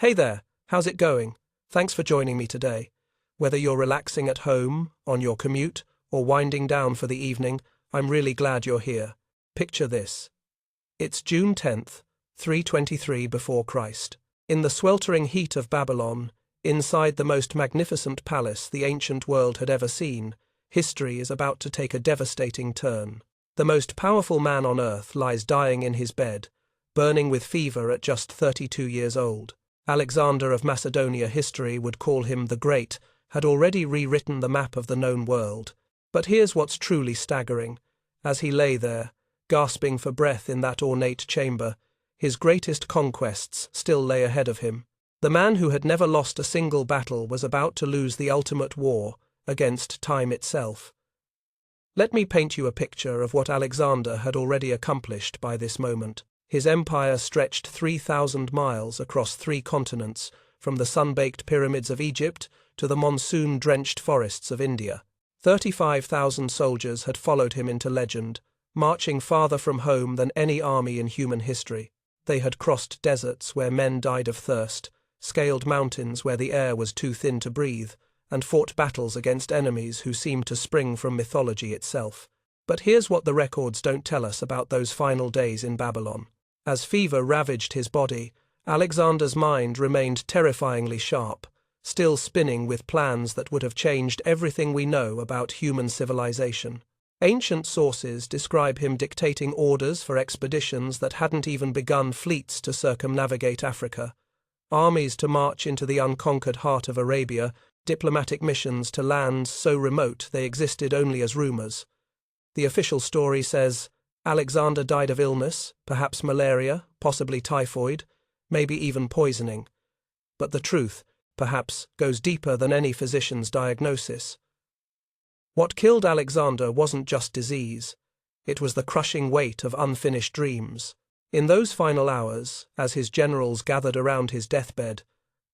Hey there, how's it going? Thanks for joining me today. Whether you're relaxing at home, on your commute, or winding down for the evening, I'm really glad you're here. Picture this. It's June 10th, 323 before Christ. In the sweltering heat of Babylon, inside the most magnificent palace the ancient world had ever seen, history is about to take a devastating turn. The most powerful man on earth lies dying in his bed, burning with fever at just 32 years old. Alexander of Macedonia, history would call him the Great, had already rewritten the map of the known world. But here's what's truly staggering. As he lay there, gasping for breath in that ornate chamber, his greatest conquests still lay ahead of him. The man who had never lost a single battle was about to lose the ultimate war against time itself. Let me paint you a picture of what Alexander had already accomplished by this moment. His empire stretched 3,000 miles across 3 continents, from the sun-baked pyramids of Egypt to the monsoon-drenched forests of India. 35,000 soldiers had followed him into legend, marching farther from home than any army in human history. They had crossed deserts where men died of thirst, scaled mountains where the air was too thin to breathe, and fought battles against enemies who seemed to spring from mythology itself. But here's what the records don't tell us about those final days in Babylon. As fever ravaged his body, Alexander's mind remained terrifyingly sharp, still spinning with plans that would have changed everything we know about human civilization. Ancient sources describe him dictating orders for expeditions that hadn't even begun, fleets to circumnavigate Africa, armies to march into the unconquered heart of Arabia, diplomatic missions to lands so remote they existed only as rumors. The official story says Alexander died of illness, perhaps malaria, possibly typhoid, maybe even poisoning. But the truth, perhaps, goes deeper than any physician's diagnosis. What killed Alexander wasn't just disease. It was the crushing weight of unfinished dreams. In those final hours, as his generals gathered around his deathbed,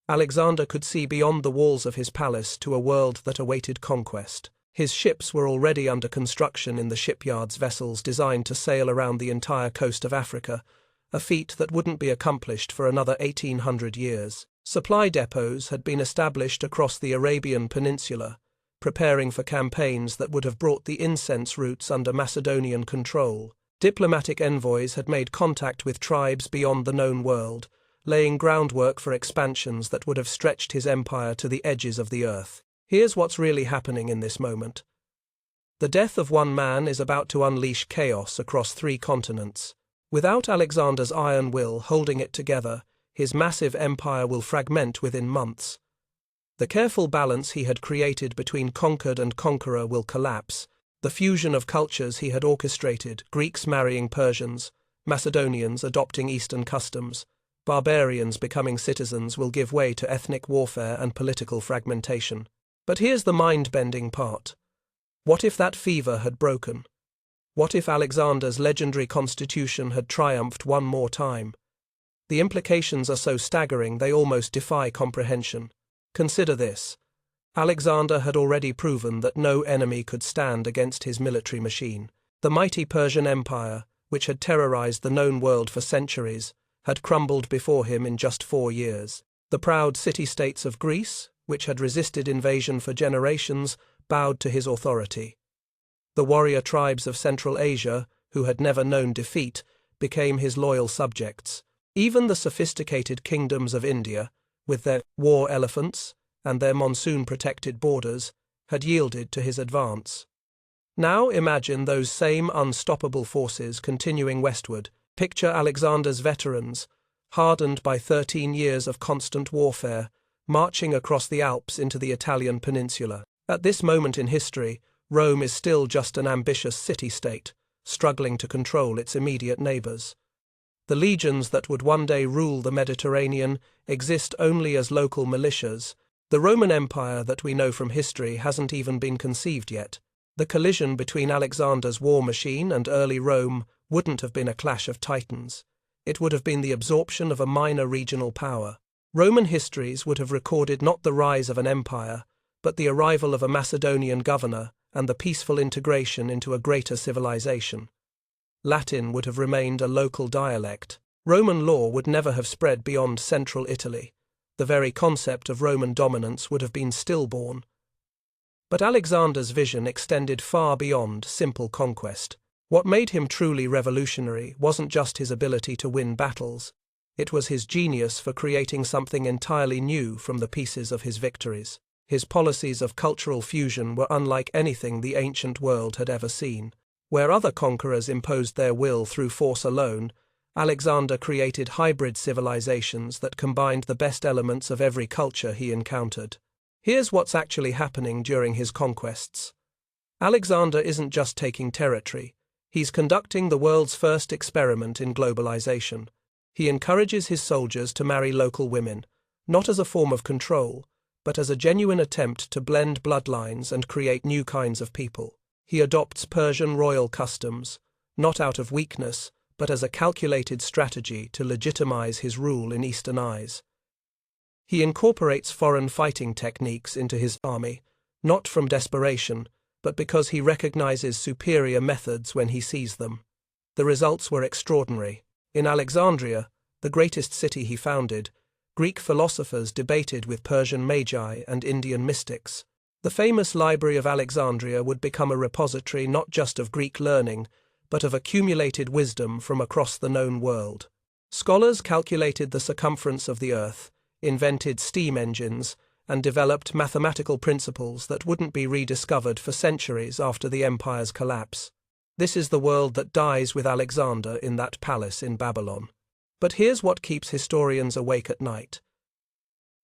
Alexander could see beyond the walls of his palace to a world that awaited conquest. His ships were already under construction in the shipyards, vessels designed to sail around the entire coast of Africa, a feat that wouldn't be accomplished for another 1,800 years. Supply depots had been established across the Arabian Peninsula, preparing for campaigns that would have brought the incense routes under Macedonian control. Diplomatic envoys had made contact with tribes beyond the known world, laying groundwork for expansions that would have stretched his empire to the edges of the earth. Here's what's really happening in this moment. The death of one man is about to unleash chaos across 3 continents. Without Alexander's iron will holding it together, his massive empire will fragment within months. The careful balance he had created between conquered and conqueror will collapse. The fusion of cultures he had orchestrated, Greeks marrying Persians, Macedonians adopting Eastern customs, barbarians becoming citizens, will give way to ethnic warfare and political fragmentation. But here's the mind-bending part. What if that fever had broken? What if Alexander's legendary constitution had triumphed one more time? The implications are so staggering they almost defy comprehension. Consider this. Alexander had already proven that no enemy could stand against his military machine. The mighty Persian Empire, which had terrorized the known world for centuries, had crumbled before him in just 4 years. The proud city-states of Greece, which had resisted invasion for generations, bowed to his authority. The warrior tribes of Central Asia, who had never known defeat, became his loyal subjects. Even the sophisticated kingdoms of India, with their war elephants and their monsoon-protected borders, had yielded to his advance. Now imagine those same unstoppable forces continuing westward. Picture Alexander's veterans, hardened by 13 years of constant warfare, marching across the Alps into the Italian peninsula. At this moment in history, Rome is still just an ambitious city-state, struggling to control its immediate neighbors. The legions that would one day rule the Mediterranean exist only as local militias. The Roman Empire that we know from history hasn't even been conceived yet. The collision between Alexander's war machine and early Rome wouldn't have been a clash of titans. It would have been the absorption of a minor regional power. Roman histories would have recorded not the rise of an empire, but the arrival of a Macedonian governor and the peaceful integration into a greater civilization. Latin would have remained a local dialect. Roman law would never have spread beyond central Italy. The very concept of Roman dominance would have been stillborn. But Alexander's vision extended far beyond simple conquest. What made him truly revolutionary wasn't just his ability to win battles. It was his genius for creating something entirely new from the pieces of his victories. His policies of cultural fusion were unlike anything the ancient world had ever seen. Where other conquerors imposed their will through force alone, Alexander created hybrid civilizations that combined the best elements of every culture he encountered. Here's what's actually happening during his conquests. Alexander isn't just taking territory. He's conducting the world's first experiment in globalization. He encourages his soldiers to marry local women, not as a form of control, but as a genuine attempt to blend bloodlines and create new kinds of people. He adopts Persian royal customs, not out of weakness, but as a calculated strategy to legitimize his rule in Eastern eyes. He incorporates foreign fighting techniques into his army, not from desperation, but because he recognizes superior methods when he sees them. The results were extraordinary. In Alexandria, the greatest city he founded, Greek philosophers debated with Persian magi and Indian mystics. The famous Library of Alexandria would become a repository not just of Greek learning, but of accumulated wisdom from across the known world. Scholars calculated the circumference of the Earth, invented steam engines, and developed mathematical principles that wouldn't be rediscovered for centuries after the empire's collapse. This is the world that dies with Alexander in that palace in Babylon. But here's what keeps historians awake at night.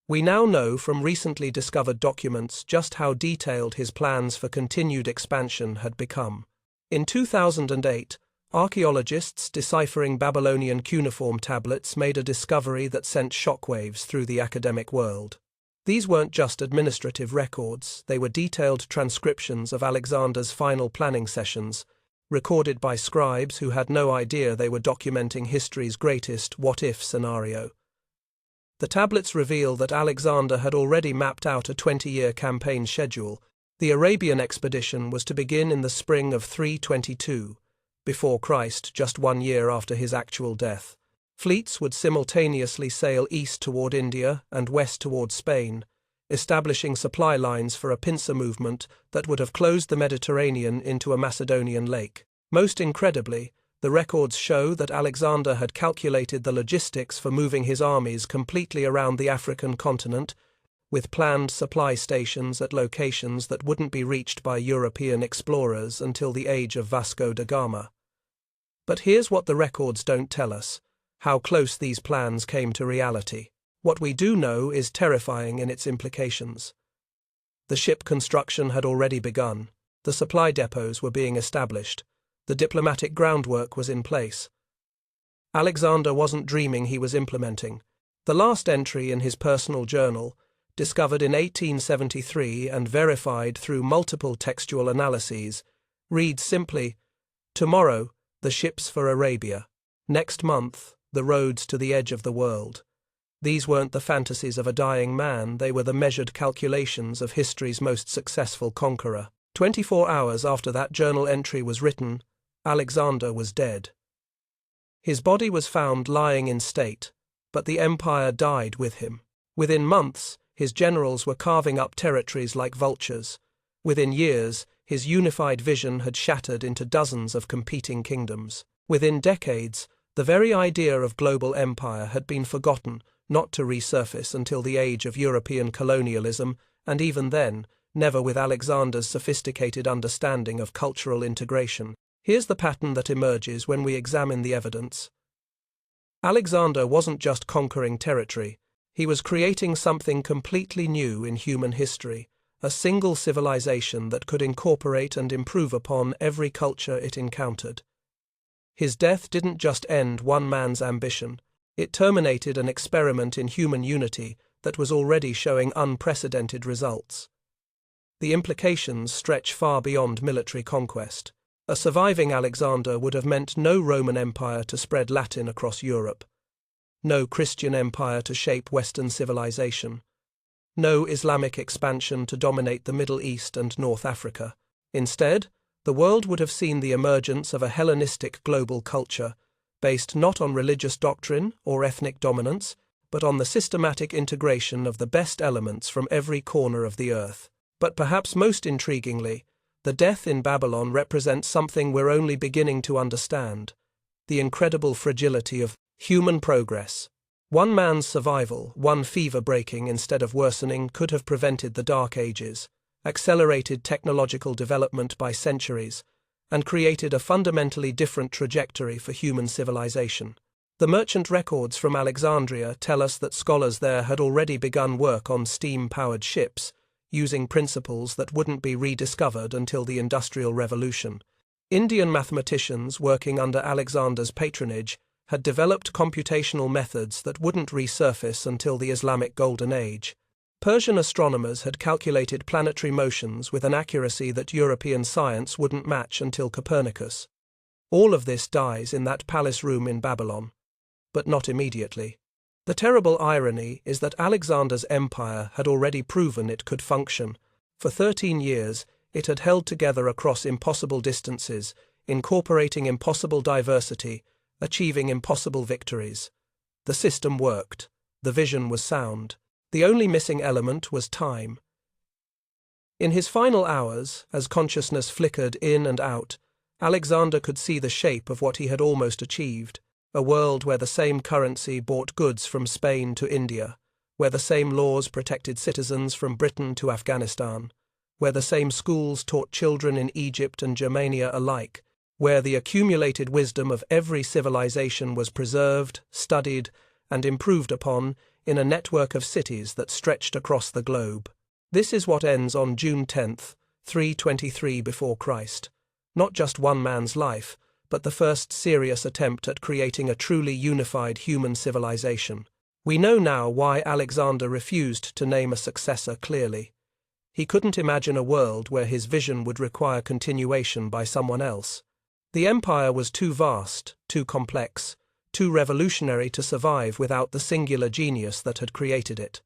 We now know from recently discovered documents just how detailed his plans for continued expansion had become. In 2008, archaeologists deciphering Babylonian cuneiform tablets made a discovery that sent shockwaves through the academic world. These weren't just administrative records, they were detailed transcriptions of Alexander's final planning sessions, recorded by scribes who had no idea they were documenting history's greatest what-if scenario. The tablets reveal that Alexander had already mapped out a 20-year campaign schedule. The Arabian expedition was to begin in the spring of 322, before Christ, just 1 year after his actual death. Fleets would simultaneously sail east toward India and west toward Spain, establishing supply lines for a pincer movement that would have closed the Mediterranean into a Macedonian lake. Most incredibly, the records show that Alexander had calculated the logistics for moving his armies completely around the African continent, with planned supply stations at locations that wouldn't be reached by European explorers until the age of Vasco da Gama. But here's what the records don't tell us: how close these plans came to reality. What we do know is terrifying in its implications. The ship construction had already begun, the supply depots were being established, the diplomatic groundwork was in place. Alexander wasn't dreaming, he was implementing. The last entry in his personal journal, discovered in 1873 and verified through multiple textual analyses, reads simply, "Tomorrow, the ships for Arabia. Next month, the roads to the edge of the world." These weren't the fantasies of a dying man, they were the measured calculations of history's most successful conqueror. 24 hours after that journal entry was written, Alexander was dead. His body was found lying in state, but the empire died with him. Within months, his generals were carving up territories like vultures. Within years, his unified vision had shattered into dozens of competing kingdoms. Within decades, the very idea of global empire had been forgotten, not to resurface until the age of European colonialism, and even then, never with Alexander's sophisticated understanding of cultural integration. Here's the pattern that emerges when we examine the evidence. Alexander wasn't just conquering territory, he was creating something completely new in human history, a single civilization that could incorporate and improve upon every culture it encountered. His death didn't just end one man's ambition, it terminated an experiment in human unity that was already showing unprecedented results. The implications stretch far beyond military conquest. A surviving Alexander would have meant no Roman Empire to spread Latin across Europe, no Christian empire to shape Western civilization, no Islamic expansion to dominate the Middle East and North Africa. Instead, the world would have seen the emergence of a Hellenistic global culture, based not on religious doctrine or ethnic dominance, but on the systematic integration of the best elements from every corner of the earth. But perhaps most intriguingly, the death in Babylon represents something we're only beginning to understand: the incredible fragility of human progress. One man's survival, one fever breaking instead of worsening, could have prevented the Dark Ages, accelerated technological development by centuries, and created a fundamentally different trajectory for human civilization. The merchant records from Alexandria tell us that scholars there had already begun work on steam-powered ships, using principles that wouldn't be rediscovered until the Industrial Revolution. Indian mathematicians working under Alexander's patronage had developed computational methods that wouldn't resurface until the Islamic Golden Age. Persian astronomers had calculated planetary motions with an accuracy that European science wouldn't match until Copernicus. All of this dies in that palace room in Babylon. But not immediately. The terrible irony is that Alexander's empire had already proven it could function. For 13 years, it had held together across impossible distances, incorporating impossible diversity, achieving impossible victories. The system worked. The vision was sound. The only missing element was time. In his final hours, as consciousness flickered in and out, Alexander could see the shape of what he had almost achieved: a world where the same currency bought goods from Spain to India, where the same laws protected citizens from Britain to Afghanistan, where the same schools taught children in Egypt and Germania alike, where the accumulated wisdom of every civilization was preserved, studied, and improved upon in a network of cities that stretched across the globe. This is what ends on June 10th, 323 before Christ. Not just one man's life, but the first serious attempt at creating a truly unified human civilization. We know now why Alexander refused to name a successor clearly. He couldn't imagine a world where his vision would require continuation by someone else. The empire was too vast, too complex, too revolutionary to survive without the singular genius that had created it.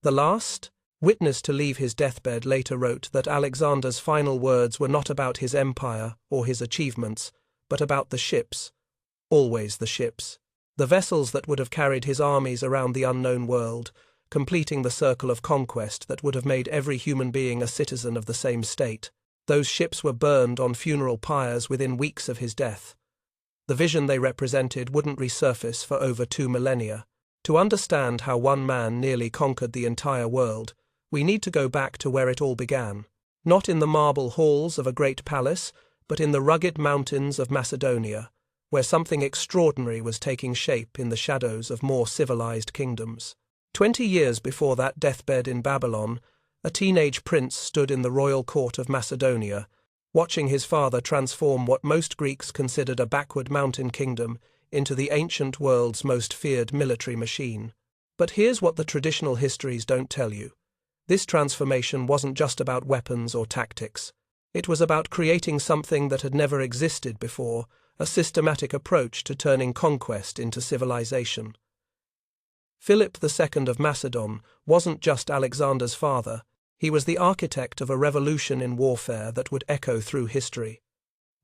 The last witness to leave his deathbed later wrote that Alexander's final words were not about his empire or his achievements, but about the ships. Always the ships. The vessels that would have carried his armies around the unknown world, completing the circle of conquest that would have made every human being a citizen of the same state. Those ships were burned on funeral pyres within weeks of his death. The vision they represented wouldn't resurface for over 2 millennia. To understand how one man nearly conquered the entire world, we need to go back to where it all began. Not in the marble halls of a great palace, but in the rugged mountains of Macedonia, where something extraordinary was taking shape in the shadows of more civilized kingdoms. 20 years before that deathbed in Babylon, a teenage prince stood in the royal court of Macedonia, watching his father transform what most Greeks considered a backward mountain kingdom into the ancient world's most feared military machine. But here's what the traditional histories don't tell you. This transformation wasn't just about weapons or tactics. It was about creating something that had never existed before, a systematic approach to turning conquest into civilization. Philip II of Macedon wasn't just Alexander's father. He was the architect of a revolution in warfare that would echo through history.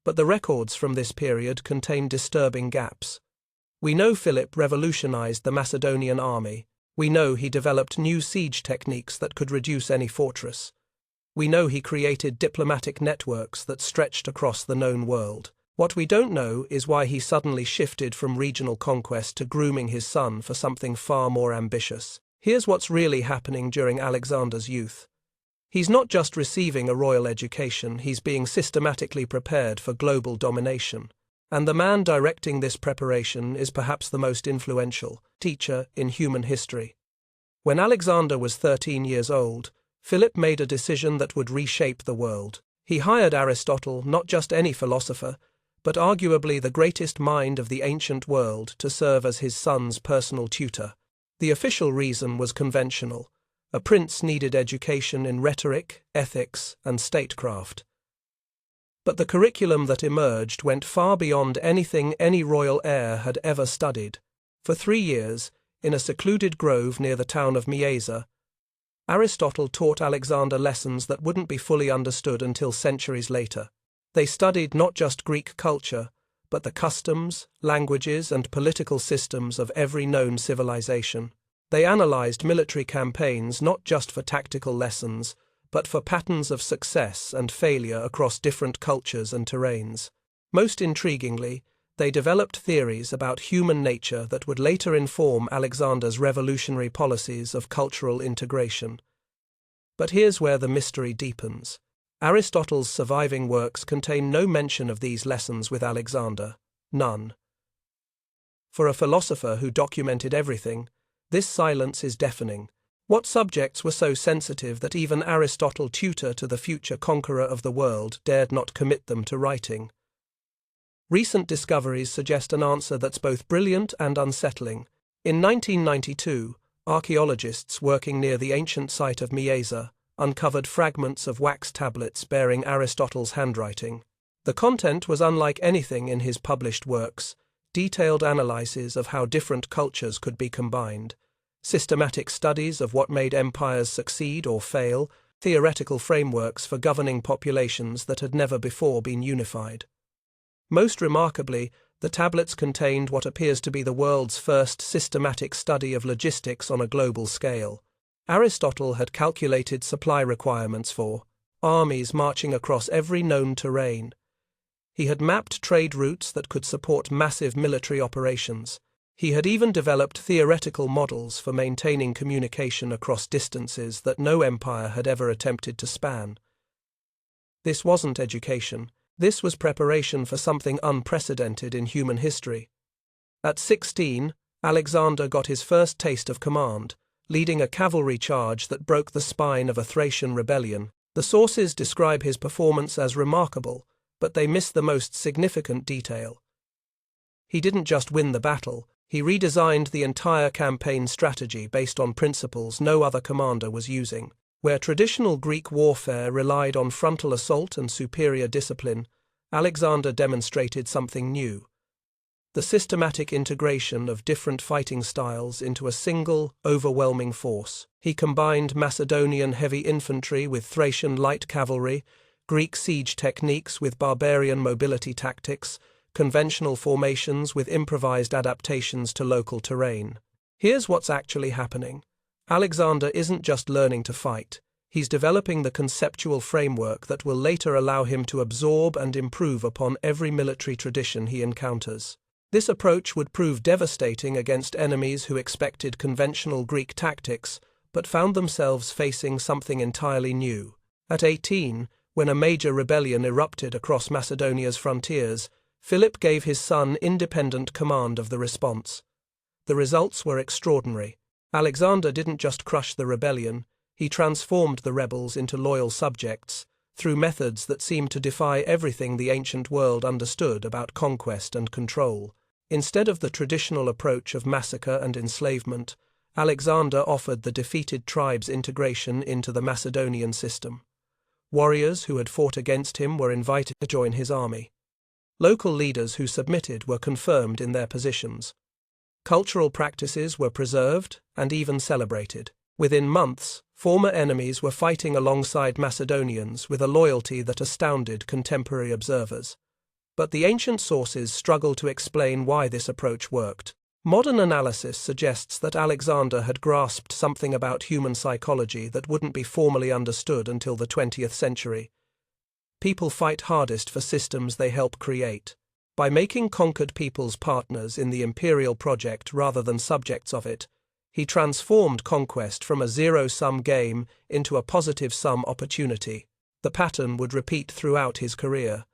But the records from this period contain disturbing gaps. We know Philip revolutionized the Macedonian army. We know he developed new siege techniques that could reduce any fortress. We know he created diplomatic networks that stretched across the known world. What we don't know is why he suddenly shifted from regional conquest to grooming his son for something far more ambitious. Here's what's really happening during Alexander's youth. He's not just receiving a royal education, he's being systematically prepared for global domination. And the man directing this preparation is perhaps the most influential teacher in human history. When Alexander was 13 years old, Philip made a decision that would reshape the world. He hired Aristotle, not just any philosopher, but arguably the greatest mind of the ancient world, to serve as his son's personal tutor. The official reason was conventional. A prince needed education in rhetoric, ethics, and statecraft. But the curriculum that emerged went far beyond anything any royal heir had ever studied. For 3 years, in a secluded grove near the town of Mieza, Aristotle taught Alexander lessons that wouldn't be fully understood until centuries later. They studied not just Greek culture, but the customs, languages, and political systems of every known civilization. They analyzed military campaigns not just for tactical lessons, but for patterns of success and failure across different cultures and terrains. Most intriguingly, they developed theories about human nature that would later inform Alexander's revolutionary policies of cultural integration. But here's where the mystery deepens. Aristotle's surviving works contain no mention of these lessons with Alexander. None. For a philosopher who documented everything, this silence is deafening. What subjects were so sensitive that even Aristotle, tutor to the future conqueror of the world, dared not commit them to writing? Recent discoveries suggest an answer that's both brilliant and unsettling. In 1992, archaeologists working near the ancient site of Mieza uncovered fragments of wax tablets bearing Aristotle's handwriting. The content was unlike anything in his published works, detailed analyses of how different cultures could be combined, systematic studies of what made empires succeed or fail, theoretical frameworks for governing populations that had never before been unified. Most remarkably, the tablets contained what appears to be the world's first systematic study of logistics on a global scale. Aristotle had calculated supply requirements for armies marching across every known terrain. He had mapped trade routes that could support massive military operations. He had even developed theoretical models for maintaining communication across distances that no empire had ever attempted to span. This wasn't education. This was preparation for something unprecedented in human history. At 16, Alexander got his first taste of command, leading a cavalry charge that broke the spine of a Thracian rebellion. The sources describe his performance as remarkable, but they miss the most significant detail. He didn't just win the battle, he redesigned the entire campaign strategy based on principles no other commander was using. Where traditional Greek warfare relied on frontal assault and superior discipline, Alexander demonstrated something new: the systematic integration of different fighting styles into a single, overwhelming force. He combined Macedonian heavy infantry with Thracian light cavalry, Greek siege techniques with barbarian mobility tactics, conventional formations with improvised adaptations to local terrain. Here's what's actually happening. Alexander isn't just learning to fight, he's developing the conceptual framework that will later allow him to absorb and improve upon every military tradition he encounters. This approach would prove devastating against enemies who expected conventional Greek tactics, but found themselves facing something entirely new. At 18, when a major rebellion erupted across Macedonia's frontiers, Philip gave his son independent command of the response. The results were extraordinary. Alexander didn't just crush the rebellion, he transformed the rebels into loyal subjects, through methods that seemed to defy everything the ancient world understood about conquest and control. Instead of the traditional approach of massacre and enslavement, Alexander offered the defeated tribes integration into the Macedonian system. Warriors who had fought against him were invited to join his army. Local leaders who submitted were confirmed in their positions. Cultural practices were preserved and even celebrated. Within months, former enemies were fighting alongside Macedonians with a loyalty that astounded contemporary observers. But the ancient sources struggle to explain why this approach worked. Modern analysis suggests that Alexander had grasped something about human psychology that wouldn't be formally understood until the 20th century. People fight hardest for systems they help create. By making conquered peoples partners in the imperial project rather than subjects of it, he transformed conquest from a zero-sum game into a positive-sum opportunity. The pattern would repeat throughout his career.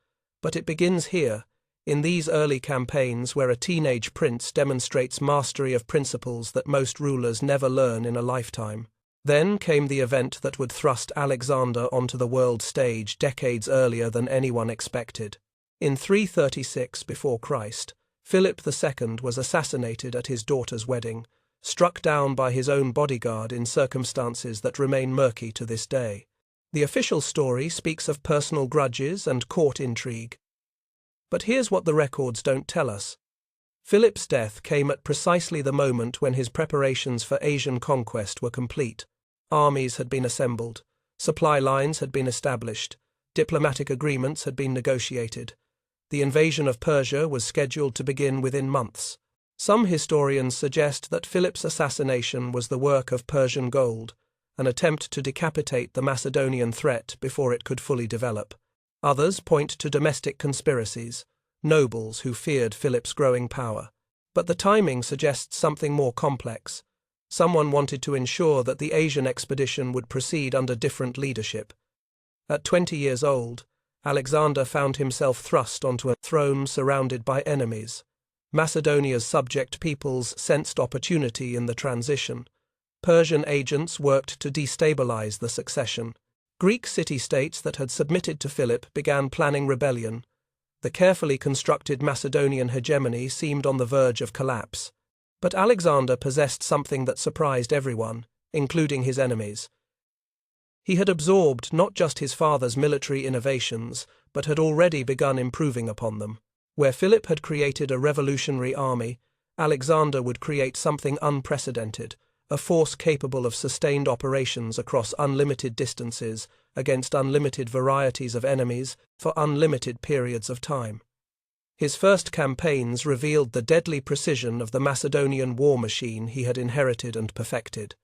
But it begins here, in these early campaigns where a teenage prince demonstrates mastery of principles that most rulers never learn in a lifetime. Then came the event that would thrust Alexander onto the world stage decades earlier than anyone expected. In 336 before Christ, Philip II was assassinated at his daughter's wedding, struck down by his own bodyguard in circumstances that remain murky to this day. The official story speaks of personal grudges and court intrigue. But here's what the records don't tell us. Philip's death came at precisely the moment when his preparations for Asian conquest were complete. Armies had been assembled, supply lines had been established, diplomatic agreements had been negotiated. The invasion of Persia was scheduled to begin within months. Some historians suggest that Philip's assassination was the work of Persian gold, an attempt to decapitate the Macedonian threat before it could fully develop. Others point to domestic conspiracies, nobles who feared Philip's growing power. But the timing suggests something more complex. Someone wanted to ensure that the Asian expedition would proceed under different leadership. At 20 years old, Alexander found himself thrust onto a throne surrounded by enemies. Macedonia's subject peoples sensed opportunity in the transition. Persian agents worked to destabilize the succession. Greek city-states that had submitted to Philip began planning rebellion. The carefully constructed Macedonian hegemony seemed on the verge of collapse. But Alexander possessed something that surprised everyone, including his enemies. He had absorbed not just his father's military innovations, but had already begun improving upon them. Where Philip had created a revolutionary army, Alexander would create something unprecedented, a force capable of sustained operations across unlimited distances, against unlimited varieties of enemies, for unlimited periods of time. His first campaigns revealed the deadly precision of the Macedonian war machine he had inherited and perfected.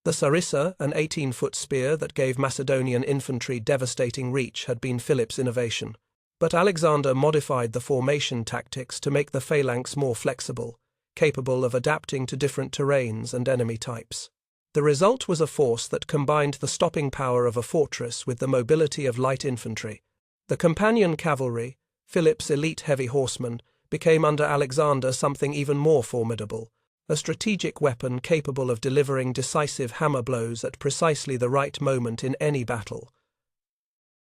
The sarissa, an 18-foot spear that gave Macedonian infantry devastating reach, had been Philip's innovation. But Alexander modified the formation tactics to make the phalanx more flexible, capable of adapting to different terrains and enemy types. The result was a force that combined the stopping power of a fortress with the mobility of light infantry. The companion cavalry, Philip's elite heavy horsemen, became under Alexander something even more formidable, a strategic weapon capable of delivering decisive hammer blows at precisely the right moment in any battle.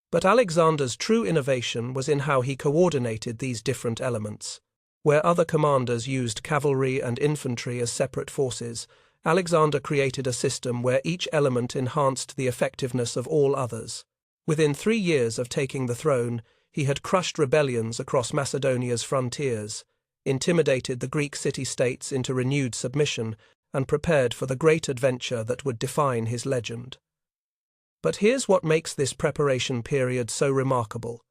But Alexander's true innovation was in how he coordinated these different elements. Where other commanders used cavalry and infantry as separate forces, Alexander created a system where each element enhanced the effectiveness of all others. Within 3 years of taking the throne, he had crushed rebellions across Macedonia's frontiers, intimidated the Greek city-states into renewed submission, and prepared for the great adventure that would define his legend. But here's what makes this preparation period so remarkable.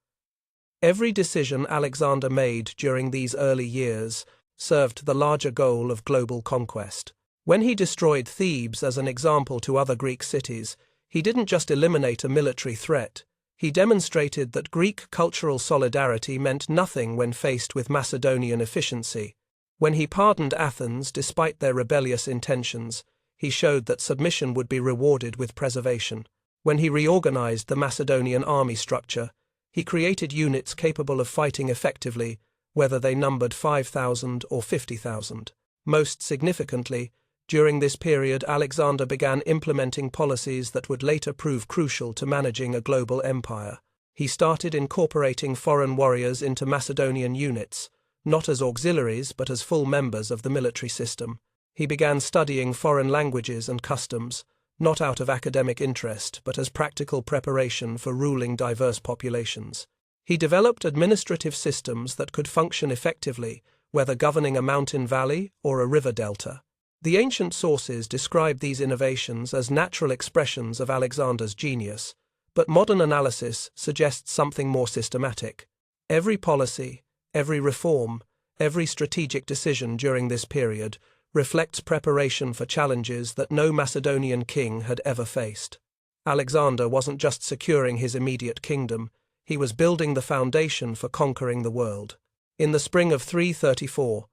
Every decision Alexander made during these early years served the larger goal of global conquest. When he destroyed Thebes as an example to other Greek cities, he didn't just eliminate a military threat. He demonstrated that Greek cultural solidarity meant nothing when faced with Macedonian efficiency. When he pardoned Athens despite their rebellious intentions, he showed that submission would be rewarded with preservation. When he reorganized the Macedonian army structure, he created units capable of fighting effectively, whether they numbered 5,000 or 50,000. Most significantly, during this period, Alexander began implementing policies that would later prove crucial to managing a global empire. He started incorporating foreign warriors into Macedonian units, not as auxiliaries but as full members of the military system. He began studying foreign languages and customs, not out of academic interest but as practical preparation for ruling diverse populations. He developed administrative systems that could function effectively, whether governing a mountain valley or a river delta. The ancient sources describe these innovations as natural expressions of Alexander's genius, but modern analysis suggests something more systematic. Every policy, every reform, every strategic decision during this period reflects preparation for challenges that no Macedonian king had ever faced. Alexander wasn't just securing his immediate kingdom, he was building the foundation for conquering the world. In the spring of 334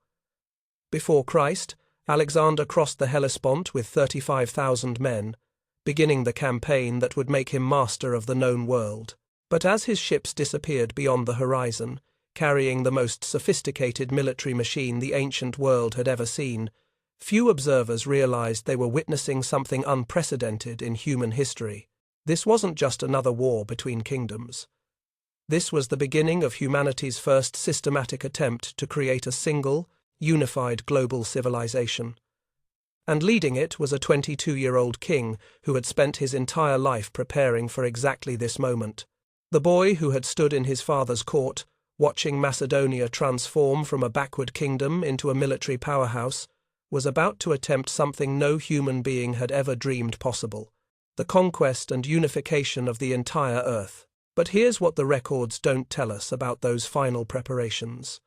before Christ, Alexander crossed the Hellespont with 35,000 men, beginning the campaign that would make him master of the known world. But as his ships disappeared beyond the horizon, carrying the most sophisticated military machine the ancient world had ever seen, few observers realized they were witnessing something unprecedented in human history. This wasn't just another war between kingdoms. This was the beginning of humanity's first systematic attempt to create a single, unified global civilization. And leading it was a 22-year-old king who had spent his entire life preparing for exactly this moment. The boy who had stood in his father's court, watching Macedonia transform from a backward kingdom into a military powerhouse, was about to attempt something no human being had ever dreamed possible: the conquest and unification of the entire earth. But here's what the records don't tell us about those final preparations.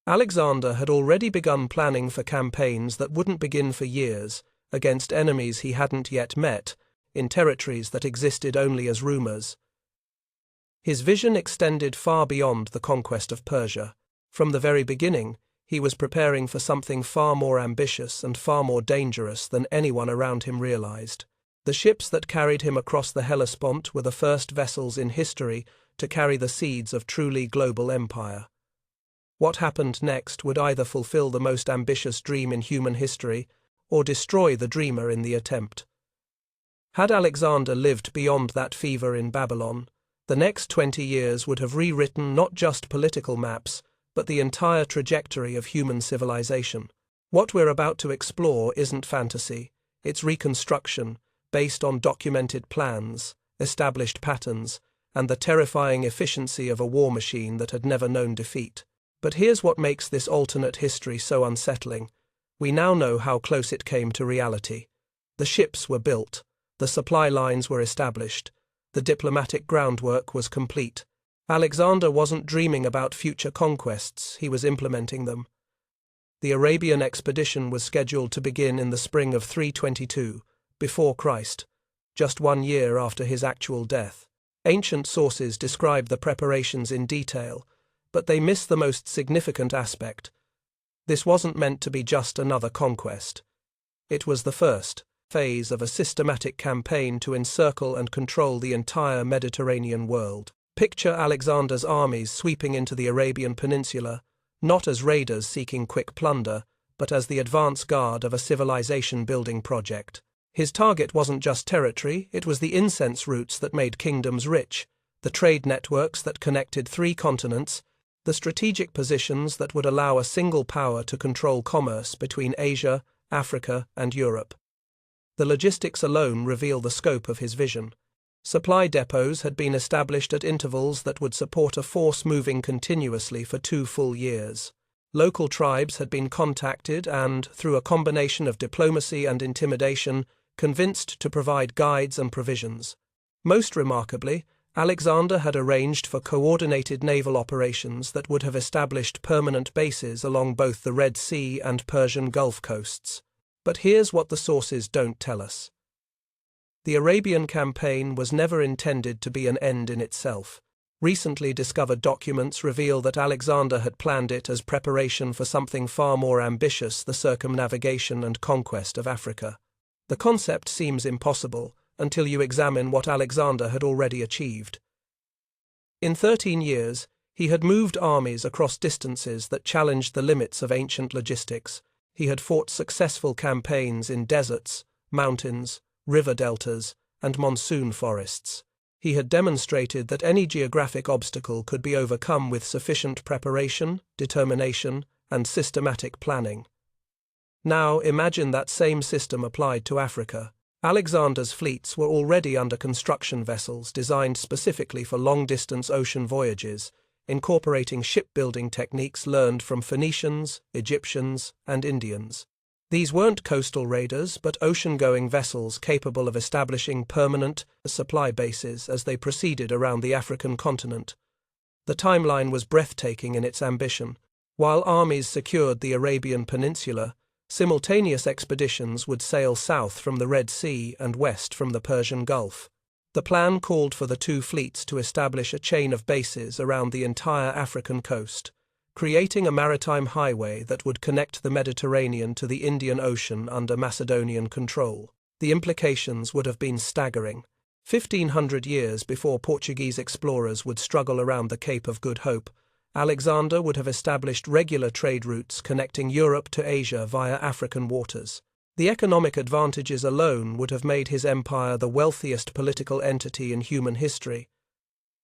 Alexander had already begun planning for campaigns that wouldn't begin for years, against enemies he hadn't yet met, in territories that existed only as rumors. His vision extended far beyond the conquest of Persia. From the very beginning, he was preparing for something far more ambitious and far more dangerous than anyone around him realized. The ships that carried him across the Hellespont were the first vessels in history to carry the seeds of truly global empire. What happened next would either fulfill the most ambitious dream in human history or destroy the dreamer in the attempt. Had Alexander lived beyond that fever in Babylon, the next 20 years would have rewritten not just political maps, but the entire trajectory of human civilization. What we're about to explore isn't fantasy, it's reconstruction, based on documented plans, established patterns, and the terrifying efficiency of a war machine that had never known defeat. But here's what makes this alternate history so unsettling. We now know how close it came to reality. The ships were built, the supply lines were established, the diplomatic groundwork was complete. Alexander wasn't dreaming about future conquests, he was implementing them. The Arabian expedition was scheduled to begin in the spring of 322, before Christ, just 1 year after his actual death. Ancient sources describe the preparations in detail, but they miss the most significant aspect. This wasn't meant to be just another conquest. It was the first phase of a systematic campaign to encircle and control the entire Mediterranean world. Picture Alexander's armies sweeping into the Arabian Peninsula, not as raiders seeking quick plunder, but as the advance guard of a civilization-building project. His target wasn't just territory, it was the incense routes that made kingdoms rich, the trade networks that connected 3 continents, the strategic positions that would allow a single power to control commerce between Asia, Africa, and Europe. The logistics alone reveal the scope of his vision. Supply depots had been established at intervals that would support a force moving continuously for 2 full years. Local tribes had been contacted and, through a combination of diplomacy and intimidation, convinced to provide guides and provisions. Most remarkably, Alexander had arranged for coordinated naval operations that would have established permanent bases along both the Red Sea and Persian Gulf coasts. But here's what the sources don't tell us. The Arabian campaign was never intended to be an end in itself. Recently discovered documents reveal that Alexander had planned it as preparation for something far more ambitious: the circumnavigation and conquest of Africa. The concept seems impossible until you examine what Alexander had already achieved. In 13 years, he had moved armies across distances that challenged the limits of ancient logistics. He had fought successful campaigns in deserts, mountains, river deltas, and monsoon forests. He had demonstrated that any geographic obstacle could be overcome with sufficient preparation, determination, and systematic planning. Now imagine that same system applied to Africa. Alexander's fleets were already under construction, vessels designed specifically for long-distance ocean voyages, incorporating shipbuilding techniques learned from Phoenicians, Egyptians, and Indians. These weren't coastal raiders, but ocean-going vessels capable of establishing permanent supply bases as they proceeded around the African continent. The timeline was breathtaking in its ambition. While armies secured the Arabian Peninsula, simultaneous expeditions would sail south from the Red Sea and west from the Persian Gulf. The plan called for the 2 fleets to establish a chain of bases around the entire African coast, creating a maritime highway that would connect the Mediterranean to the Indian Ocean under Macedonian control. The implications would have been staggering. 1,500 years before Portuguese explorers would struggle around the Cape of Good Hope, Alexander would have established regular trade routes connecting Europe to Asia via African waters. The economic advantages alone would have made his empire the wealthiest political entity in human history.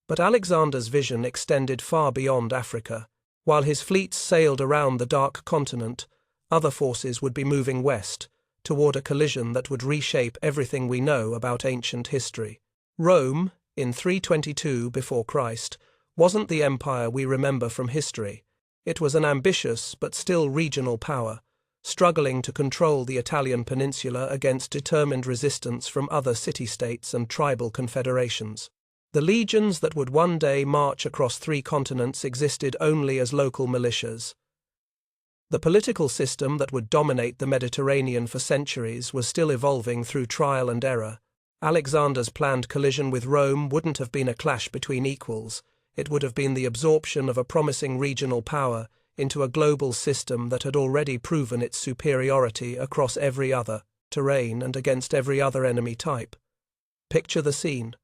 But Alexander's vision extended far beyond Africa. While his fleets sailed around the Dark Continent, other forces would be moving west, toward a collision that would reshape everything we know about ancient history. Rome, in 322 before Christ, wasn't the empire we remember from history. It was an ambitious but still regional power, struggling to control the Italian peninsula against determined resistance from other city-states and tribal confederations. The legions that would one day march across 3 continents existed only as local militias. The political system that would dominate the Mediterranean for centuries was still evolving through trial and error. Alexander's planned collision with Rome wouldn't have been a clash between equals. It would have been the absorption of a promising regional power into a global system that had already proven its superiority across every other terrain and against every other enemy type. Picture the scene.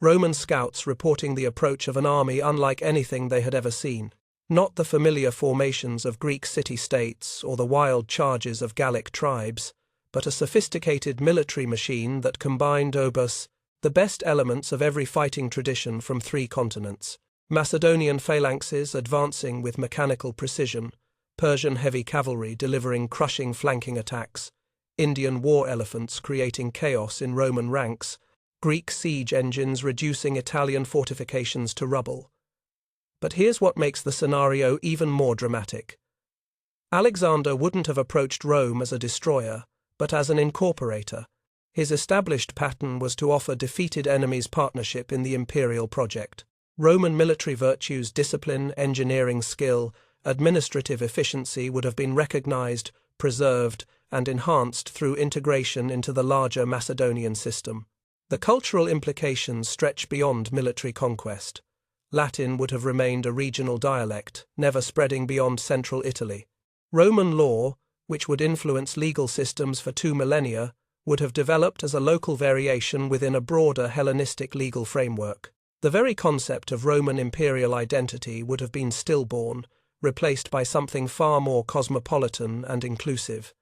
Roman scouts reporting the approach of an army unlike anything they had ever seen. Not the familiar formations of Greek city-states or the wild charges of Gallic tribes, but a sophisticated military machine that combined the best elements of every fighting tradition from 3 continents. Macedonian phalanxes advancing with mechanical precision, Persian heavy cavalry delivering crushing flanking attacks, Indian war elephants creating chaos in Roman ranks, Greek siege engines reducing Italian fortifications to rubble. But here's what makes the scenario even more dramatic. Alexander wouldn't have approached Rome as a destroyer, but as an incorporator. His established pattern was to offer defeated enemies partnership in the imperial project. Roman military virtues, discipline, engineering skill, administrative efficiency would have been recognized, preserved, and enhanced through integration into the larger Macedonian system. The cultural implications stretch beyond military conquest. Latin would have remained a regional dialect, never spreading beyond central Italy. Roman law, which would influence legal systems for 2 millennia, would have developed as a local variation within a broader Hellenistic legal framework. The very concept of Roman imperial identity would have been stillborn, replaced by something far more cosmopolitan and inclusive.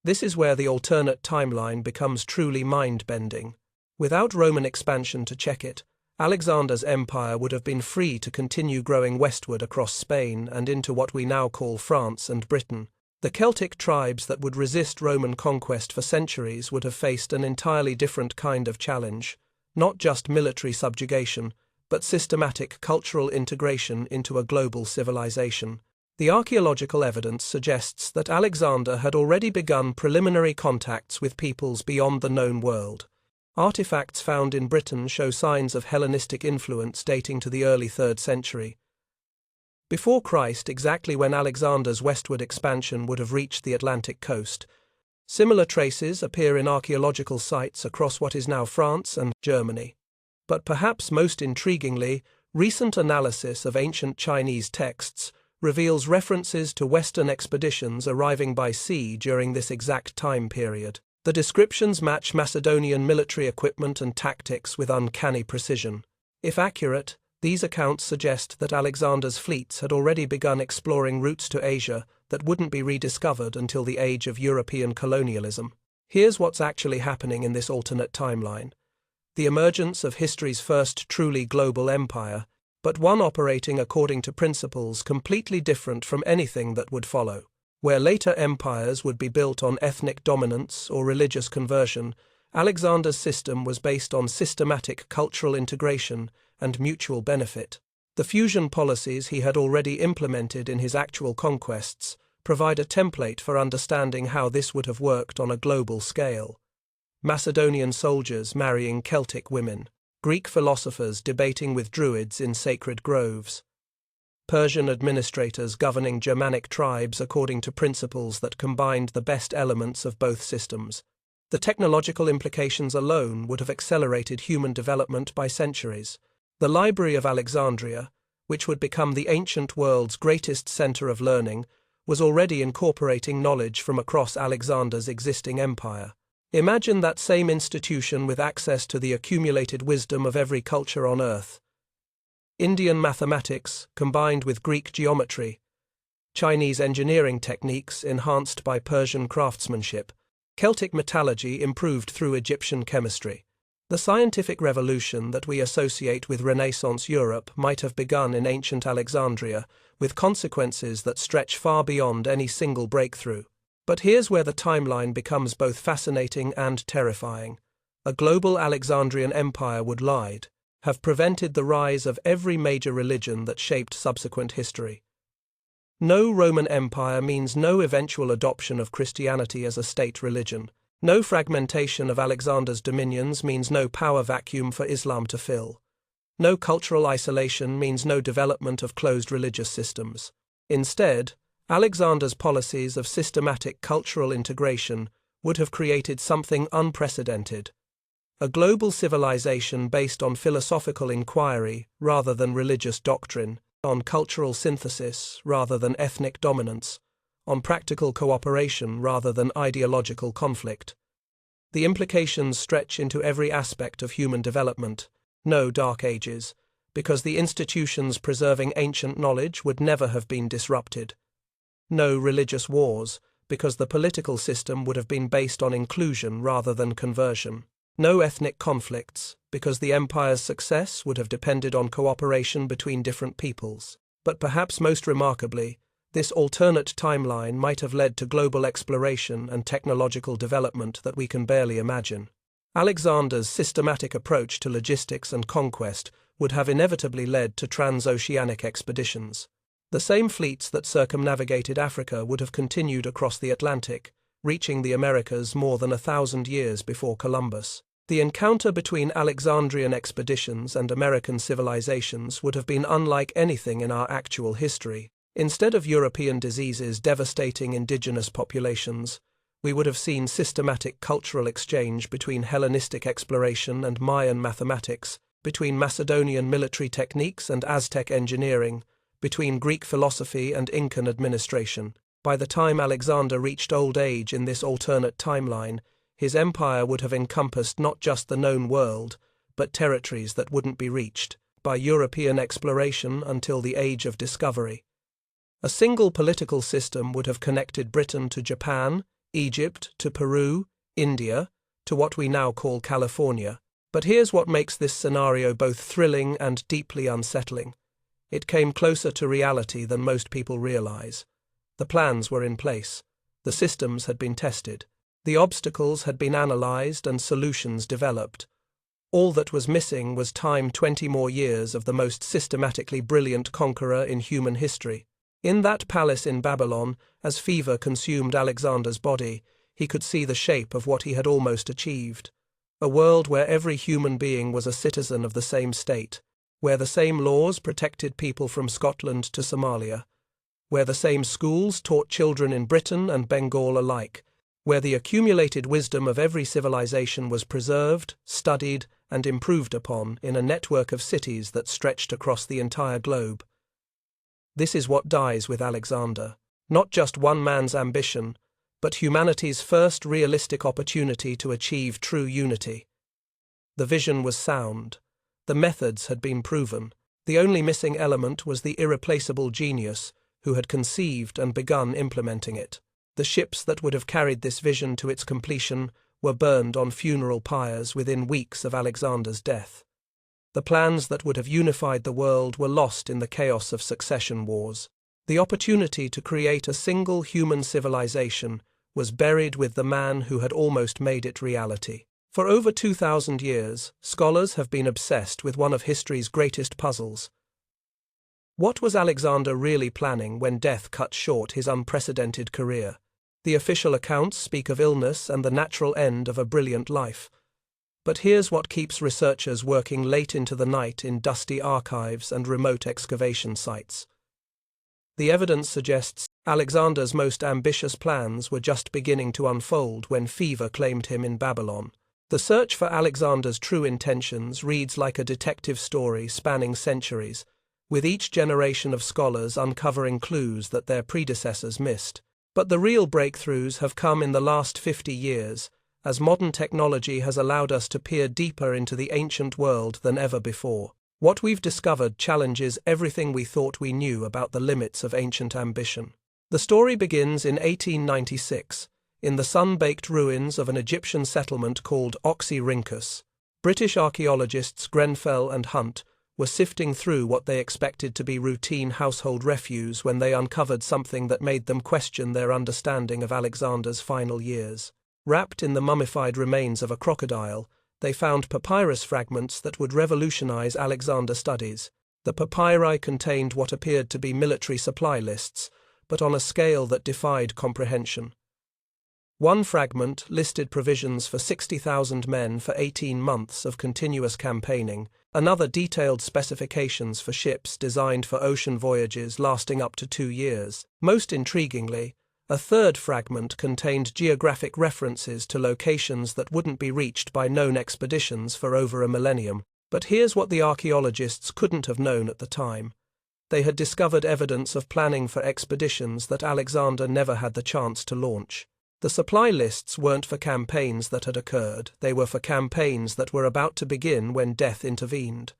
This is where the alternate timeline becomes truly mind-bending. Without Roman expansion to check it, Alexander's empire would have been free to continue growing westward across Spain and into what we now call France and Britain. The Celtic tribes that would resist Roman conquest for centuries would have faced an entirely different kind of challenge, not just military subjugation, but systematic cultural integration into a global civilization. The archaeological evidence suggests that Alexander had already begun preliminary contacts with peoples beyond the known world. Artifacts found in Britain show signs of Hellenistic influence dating to the early 3rd century. Before Christ, exactly when Alexander's westward expansion would have reached the Atlantic coast, similar traces appear in archaeological sites across what is now France and Germany. But perhaps most intriguingly, recent analysis of ancient Chinese texts reveals references to Western expeditions arriving by sea during this exact time period. The descriptions match Macedonian military equipment and tactics with uncanny precision. If accurate, these accounts suggest that Alexander's fleets had already begun exploring routes to Asia that wouldn't be rediscovered until the age of European colonialism. Here's what's actually happening in this alternate timeline. The emergence of history's first truly global empire, but one operating according to principles completely different from anything that would follow. Where later empires would be built on ethnic dominance or religious conversion, Alexander's system was based on systematic cultural integration and mutual benefit. The fusion policies he had already implemented in his actual conquests provide a template for understanding how this would have worked on a global scale. Macedonian soldiers marrying Celtic women, Greek philosophers debating with Druids in sacred groves, Persian administrators governing Germanic tribes according to principles that combined the best elements of both systems. The technological implications alone would have accelerated human development by centuries. The Library of Alexandria, which would become the ancient world's greatest center of learning, was already incorporating knowledge from across Alexander's existing empire. Imagine that same institution with access to the accumulated wisdom of every culture on Earth. Indian mathematics combined with Greek geometry, Chinese engineering techniques enhanced by Persian craftsmanship, Celtic metallurgy improved through Egyptian chemistry. The scientific revolution that we associate with Renaissance Europe might have begun in ancient Alexandria, with consequences that stretch far beyond any single breakthrough. But here's where the timeline becomes both fascinating and terrifying. A global Alexandrian empire would have prevented the rise of every major religion that shaped subsequent history. No Roman Empire means no eventual adoption of Christianity as a state religion. No fragmentation of Alexander's dominions means no power vacuum for Islam to fill. No cultural isolation means no development of closed religious systems. Instead, Alexander's policies of systematic cultural integration would have created something unprecedented: a global civilization based on philosophical inquiry rather than religious doctrine, on cultural synthesis rather than ethnic dominance, on practical cooperation rather than ideological conflict. The implications stretch into every aspect of human development. No dark ages, because the institutions preserving ancient knowledge would never have been disrupted. No religious wars, because the political system would have been based on inclusion rather than conversion. No ethnic conflicts, because the empire's success would have depended on cooperation between different peoples. But perhaps most remarkably, this alternate timeline might have led to global exploration and technological development that we can barely imagine. Alexander's systematic approach to logistics and conquest would have inevitably led to transoceanic expeditions. The same fleets that circumnavigated Africa would have continued across the Atlantic, reaching the Americas more than 1,000 years before Columbus. The encounter between Alexandrian expeditions and American civilizations would have been unlike anything in our actual history. Instead of European diseases devastating indigenous populations, we would have seen systematic cultural exchange between Hellenistic exploration and Mayan mathematics, between Macedonian military techniques and Aztec engineering, between Greek philosophy and Incan administration. By the time Alexander reached old age in this alternate timeline, his empire would have encompassed not just the known world, but territories that wouldn't be reached by European exploration until the Age of Discovery. A single political system would have connected Britain to Japan, Egypt to Peru, India to what we now call California. But here's what makes this scenario both thrilling and deeply unsettling. It came closer to reality than most people realize. The plans were in place. The systems had been tested. The obstacles had been analyzed and solutions developed. All that was missing was time 20 more years of the most systematically brilliant conqueror in human history. In that palace in Babylon, as fever consumed Alexander's body, he could see the shape of what he had almost achieved. A world where every human being was a citizen of the same state, where the same laws protected people from Scotland to Somalia, where the same schools taught children in Britain and Bengal alike, where the accumulated wisdom of every civilization was preserved, studied, and improved upon in a network of cities that stretched across the entire globe. This is what dies with Alexander. Not just one man's ambition, but humanity's first realistic opportunity to achieve true unity. The vision was sound. The methods had been proven. The only missing element was the irreplaceable genius who had conceived and begun implementing it. The ships that would have carried this vision to its completion were burned on funeral pyres within weeks of Alexander's death. The plans that would have unified the world were lost in the chaos of succession wars. The opportunity to create a single human civilization was buried with the man who had almost made it reality. For over 2,000 years, scholars have been obsessed with one of history's greatest puzzles. What was Alexander really planning when death cut short his unprecedented career? The official accounts speak of illness and the natural end of a brilliant life. But here's what keeps researchers working late into the night in dusty archives and remote excavation sites. The evidence suggests Alexander's most ambitious plans were just beginning to unfold when fever claimed him in Babylon. The search for Alexander's true intentions reads like a detective story spanning centuries, with each generation of scholars uncovering clues that their predecessors missed. But the real breakthroughs have come in the last 50 years, as modern technology has allowed us to peer deeper into the ancient world than ever before. What we've discovered challenges everything we thought we knew about the limits of ancient ambition. The story begins in 1896, in the sun-baked ruins of an Egyptian settlement called Oxyrhynchus. British archaeologists Grenfell and Hunt were sifting through what they expected to be routine household refuse when they uncovered something that made them question their understanding of Alexander's final years. Wrapped in the mummified remains of a crocodile, they found papyrus fragments that would revolutionize Alexander studies. The papyri contained what appeared to be military supply lists, but on a scale that defied comprehension. One fragment listed provisions for 60,000 men for 18 months of continuous campaigning, another detailed specifications for ships designed for ocean voyages lasting up to 2 years. Most intriguingly, a third fragment contained geographic references to locations that wouldn't be reached by known expeditions for over a millennium. But here's what the archaeologists couldn't have known at the time. They had discovered evidence of planning for expeditions that Alexander never had the chance to launch. The supply lists weren't for campaigns that had occurred, they were for campaigns that were about to begin when death intervened.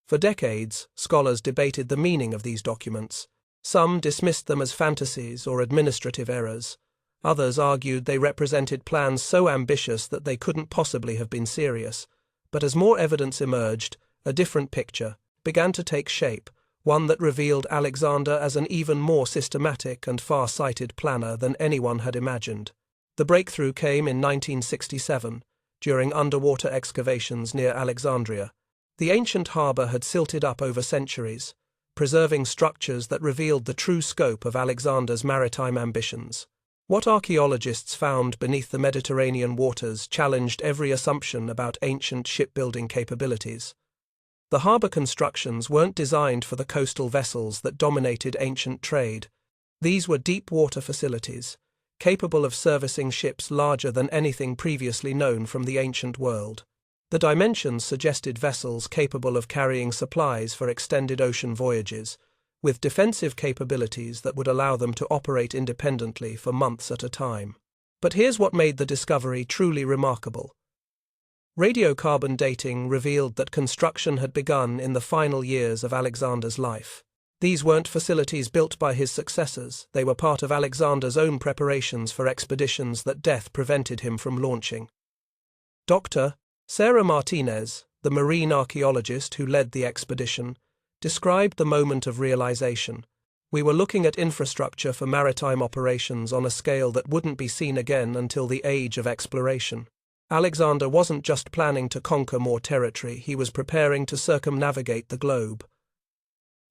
For decades, scholars debated the meaning of these documents. Some dismissed them as fantasies or administrative errors. Others argued they represented plans so ambitious that they couldn't possibly have been serious. But as more evidence emerged, a different picture began to take shape, one that revealed Alexander as an even more systematic and far-sighted planner than anyone had imagined. The breakthrough came in 1967, during underwater excavations near Alexandria. The ancient harbour had silted up over centuries, preserving structures that revealed the true scope of Alexander's maritime ambitions. What archaeologists found beneath the Mediterranean waters challenged every assumption about ancient shipbuilding capabilities. The harbour constructions weren't designed for the coastal vessels that dominated ancient trade. These were deep-water facilities, capable of servicing ships larger than anything previously known from the ancient world. The dimensions suggested vessels capable of carrying supplies for extended ocean voyages, with defensive capabilities that would allow them to operate independently for months at a time. But here's what made the discovery truly remarkable. Radiocarbon dating revealed that construction had begun in the final years of Alexander's life. These weren't facilities built by his successors, they were part of Alexander's own preparations for expeditions that death prevented him from launching. Dr. Sarah Martinez, the marine archaeologist who led the expedition, described the moment of realization. We were looking at infrastructure for maritime operations on a scale that wouldn't be seen again until the age of exploration. Alexander wasn't just planning to conquer more territory, he was preparing to circumnavigate the globe.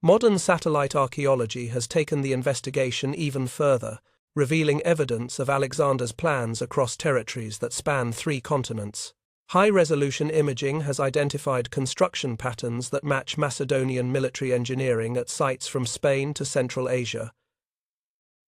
Modern satellite archaeology has taken the investigation even further, revealing evidence of Alexander's plans across territories that span 3 continents. High-resolution imaging has identified construction patterns that match Macedonian military engineering at sites from Spain to Central Asia,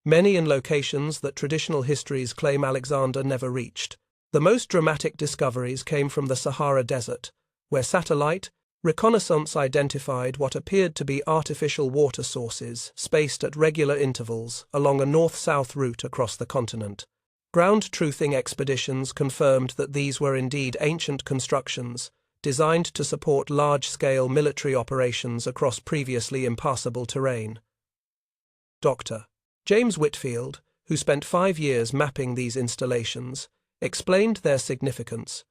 many in locations that traditional histories claim Alexander never reached. The most dramatic discoveries came from the Sahara Desert, where satellite reconnaissance identified what appeared to be artificial water sources spaced at regular intervals along a north-south route across the continent. Ground truthing expeditions confirmed that these were indeed ancient constructions, designed to support large-scale military operations across previously impassable terrain. Dr. James Whitfield, who spent 5 years mapping these installations, explained their significance.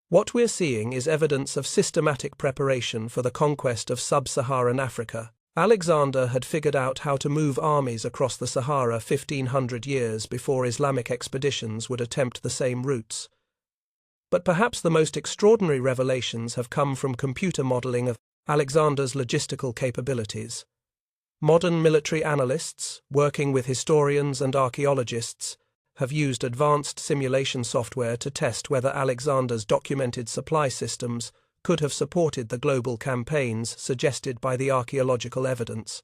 What we're seeing is evidence of systematic preparation for the conquest of sub-Saharan Africa. Alexander had figured out how to move armies across the Sahara 1,500 years before Islamic expeditions would attempt the same routes. But perhaps the most extraordinary revelations have come from computer modeling of Alexander's logistical capabilities. Modern military analysts, working with historians and archaeologists, have used advanced simulation software to test whether Alexander's documented supply systems could have supported the global campaigns suggested by the archaeological evidence.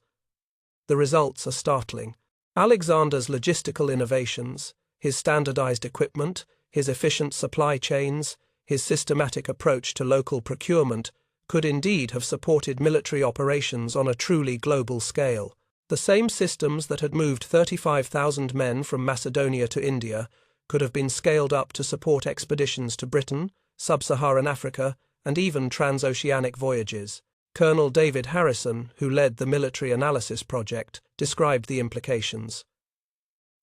The results are startling. Alexander's logistical innovations, his standardized equipment, his efficient supply chains, his systematic approach to local procurement could indeed have supported military operations on a truly global scale. The same systems that had moved 35,000 men from Macedonia to India could have been scaled up to support expeditions to Britain, sub-Saharan Africa, and even transoceanic voyages. Colonel David Harrison, who led the Military Analysis Project, described the implications.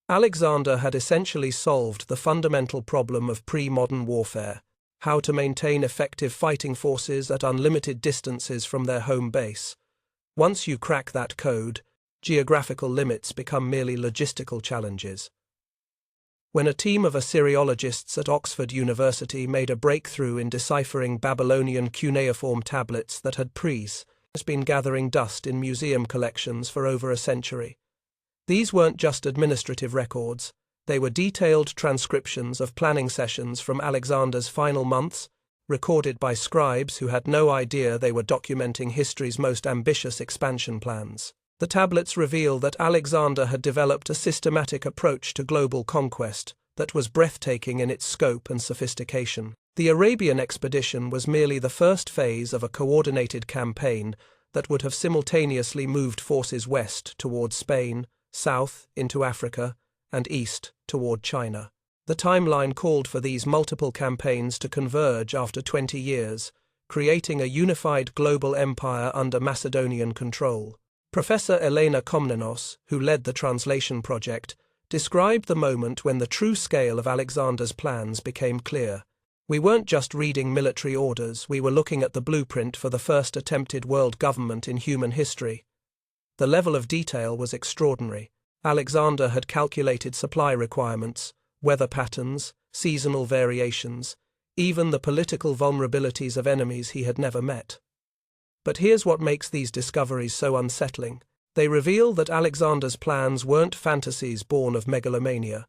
Alexander had essentially solved the fundamental problem of pre-modern warfare: how to maintain effective fighting forces at unlimited distances from their home base. Once you crack that code, geographical limits become merely logistical challenges. When a team of Assyriologists at Oxford University made a breakthrough in deciphering Babylonian cuneiform tablets that had been gathering dust in museum collections for over a century. These weren't just administrative records, They were detailed transcriptions of planning sessions from Alexander's final months, recorded by scribes who had no idea they were documenting history's most ambitious expansion plans. The tablets reveal that Alexander had developed a systematic approach to global conquest that was breathtaking in its scope and sophistication. The Arabian expedition was merely the first phase of a coordinated campaign that would have simultaneously moved forces west towards Spain, south into Africa, and east toward China. The timeline called for these multiple campaigns to converge after 20 years, creating a unified global empire under Macedonian control. Professor Elena Komnenos, who led the translation project, described the moment when the true scale of Alexander's plans became clear. We weren't just reading military orders, we were looking at the blueprint for the first attempted world government in human history. The level of detail was extraordinary. Alexander had calculated supply requirements, weather patterns, seasonal variations, even the political vulnerabilities of enemies he had never met. But here's what makes these discoveries so unsettling. They reveal that Alexander's plans weren't fantasies born of megalomania.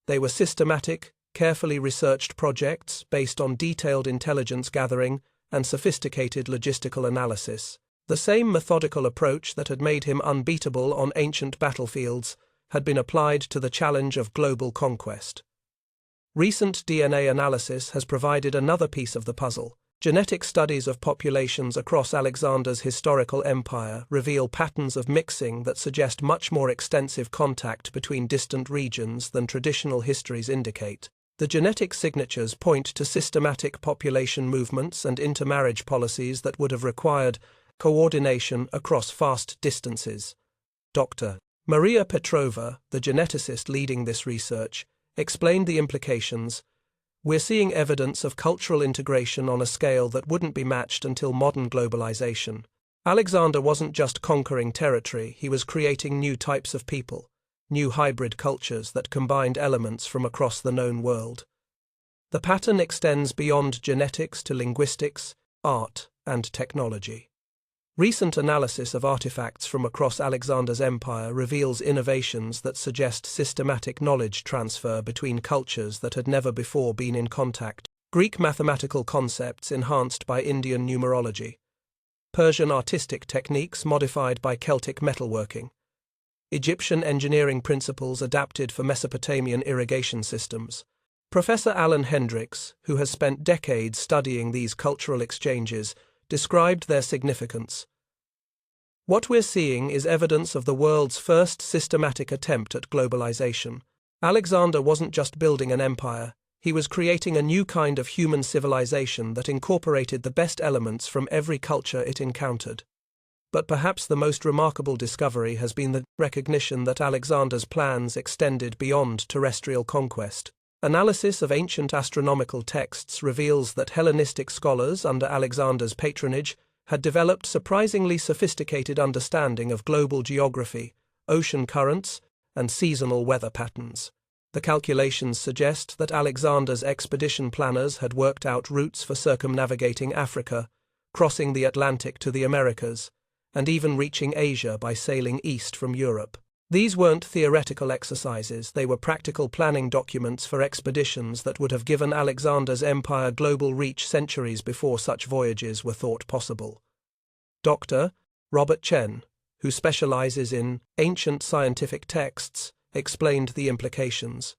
They were systematic, carefully researched projects based on detailed intelligence gathering and sophisticated logistical analysis. The same methodical approach that had made him unbeatable on ancient battlefields had been applied to the challenge of global conquest. Recent DNA analysis has provided another piece of the puzzle. Genetic studies of populations across Alexander's historical empire reveal patterns of mixing that suggest much more extensive contact between distant regions than traditional histories indicate. The genetic signatures point to systematic population movements and intermarriage policies that would have required coordination across vast distances. Dr. Maria Petrova, the geneticist leading this research, explained the implications. We're seeing evidence of cultural integration on a scale that wouldn't be matched until modern globalization. Alexander wasn't just conquering territory, he was creating new types of people, new hybrid cultures that combined elements from across the known world. The pattern extends beyond genetics to linguistics, art, and technology. Recent analysis of artifacts from across Alexander's empire reveals innovations that suggest systematic knowledge transfer between cultures that had never before been in contact. Greek mathematical concepts enhanced by Indian numerology. Persian artistic techniques modified by Celtic metalworking. Egyptian engineering principles adapted for Mesopotamian irrigation systems. Professor Alan Hendricks, who has spent decades studying these cultural exchanges, described their significance. What we're seeing is evidence of the world's first systematic attempt at globalization. Alexander wasn't just building an empire, he was creating a new kind of human civilization that incorporated the best elements from every culture it encountered. But perhaps the most remarkable discovery has been the recognition that Alexander's plans extended beyond terrestrial conquest. Analysis of ancient astronomical texts reveals that Hellenistic scholars under Alexander's patronage had developed surprisingly sophisticated understanding of global geography, ocean currents, and seasonal weather patterns. The calculations suggest that Alexander's expedition planners had worked out routes for circumnavigating Africa, crossing the Atlantic to the Americas, and even reaching Asia by sailing east from Europe. These weren't theoretical exercises, they were practical planning documents for expeditions that would have given Alexander's empire global reach centuries before such voyages were thought possible. Dr. Robert Chen, who specializes in ancient scientific texts, explained the implications.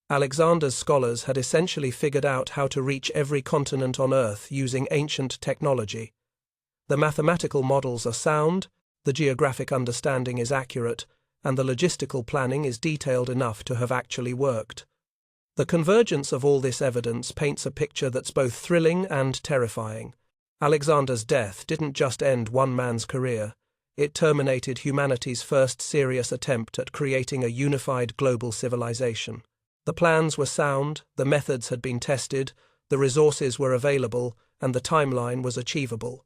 Alexander's scholars had essentially figured out how to reach every continent on Earth using ancient technology. The mathematical models are sound, the geographic understanding is accurate, and the logistical planning is detailed enough to have actually worked. The convergence of all this evidence paints a picture that's both thrilling and terrifying. Alexander's death didn't just end one man's career, it terminated humanity's first serious attempt at creating a unified global civilization. The plans were sound, the methods had been tested, the resources were available, and the timeline was achievable.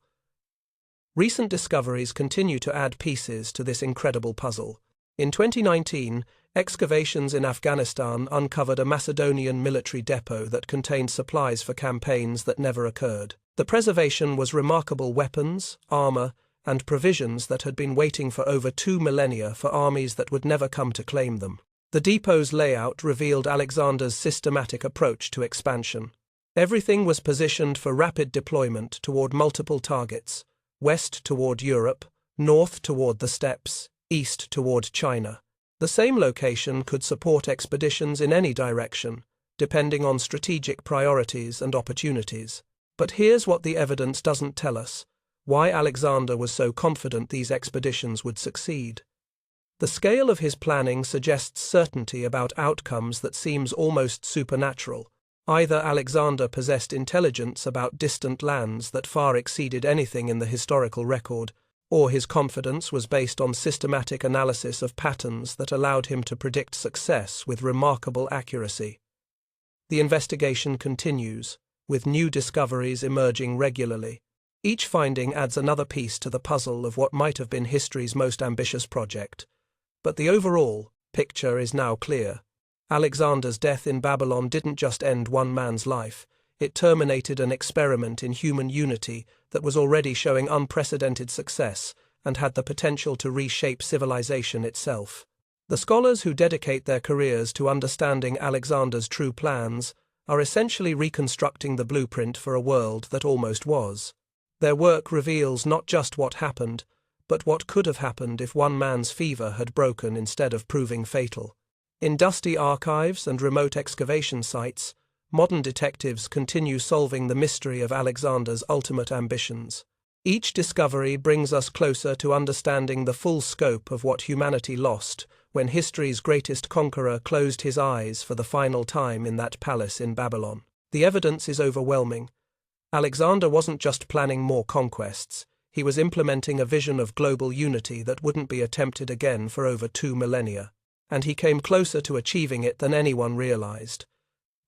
Recent discoveries continue to add pieces to this incredible puzzle. In 2019, excavations in Afghanistan uncovered a Macedonian military depot that contained supplies for campaigns that never occurred. The preservation was remarkable: weapons, armor, and provisions that had been waiting for over 2 millennia for armies that would never come to claim them. The depot's layout revealed Alexander's systematic approach to expansion. Everything was positioned for rapid deployment toward multiple targets: west toward Europe, north toward the steppes, east toward China. The same location could support expeditions in any direction, depending on strategic priorities and opportunities. But here's what the evidence doesn't tell us: why Alexander was so confident these expeditions would succeed. The scale of his planning suggests certainty about outcomes that seems almost supernatural. Either Alexander possessed intelligence about distant lands that far exceeded anything in the historical record, or his confidence was based on systematic analysis of patterns that allowed him to predict success with remarkable accuracy. The investigation continues, with new discoveries emerging regularly. Each finding adds another piece to the puzzle of what might have been history's most ambitious project. But the overall picture is now clear. Alexander's death in Babylon didn't just end one man's life, it terminated an experiment in human unity that was already showing unprecedented success and had the potential to reshape civilization itself. The scholars who dedicate their careers to understanding Alexander's true plans are essentially reconstructing the blueprint for a world that almost was. Their work reveals not just what happened, but what could have happened if one man's fever had broken instead of proving fatal. In dusty archives and remote excavation sites, modern detectives continue solving the mystery of Alexander's ultimate ambitions. Each discovery brings us closer to understanding the full scope of what humanity lost when history's greatest conqueror closed his eyes for the final time in that palace in Babylon. The evidence is overwhelming. Alexander wasn't just planning more conquests, he was implementing a vision of global unity that wouldn't be attempted again for over 2 millennia. And he came closer to achieving it than anyone realized.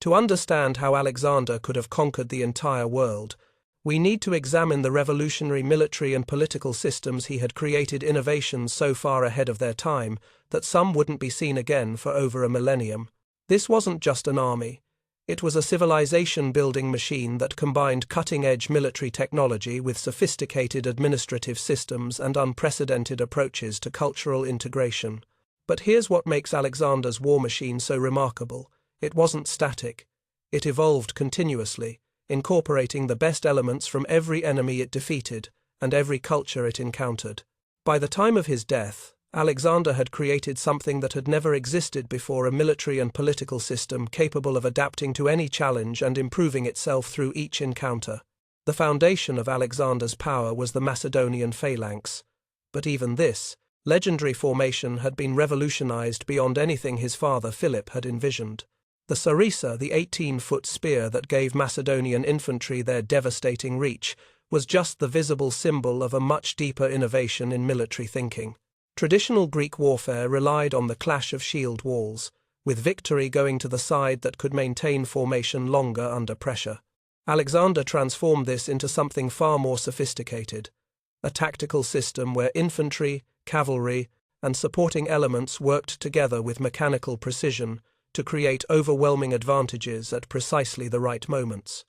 To understand how Alexander could have conquered the entire world, we need to examine the revolutionary military and political systems he had created, innovations so far ahead of their time that some wouldn't be seen again for over a millennium. This wasn't just an army. It was a civilization-building machine that combined cutting-edge military technology with sophisticated administrative systems and unprecedented approaches to cultural integration. But here's what makes Alexander's war machine so remarkable. It wasn't static. It evolved continuously, incorporating the best elements from every enemy it defeated and every culture it encountered. By the time of his death, Alexander had created something that had never existed before: a military and political system capable of adapting to any challenge and improving itself through each encounter. The foundation of Alexander's power was the Macedonian phalanx. But even this legendary formation had been revolutionized beyond anything his father Philip had envisioned. The sarissa, the 18-foot spear that gave Macedonian infantry their devastating reach, was just the visible symbol of a much deeper innovation in military thinking. Traditional Greek warfare relied on the clash of shield walls, with victory going to the side that could maintain formation longer under pressure. Alexander transformed this into something far more sophisticated, a tactical system where infantry, cavalry, and supporting elements worked together with mechanical precision to create overwhelming advantages at precisely the right moments.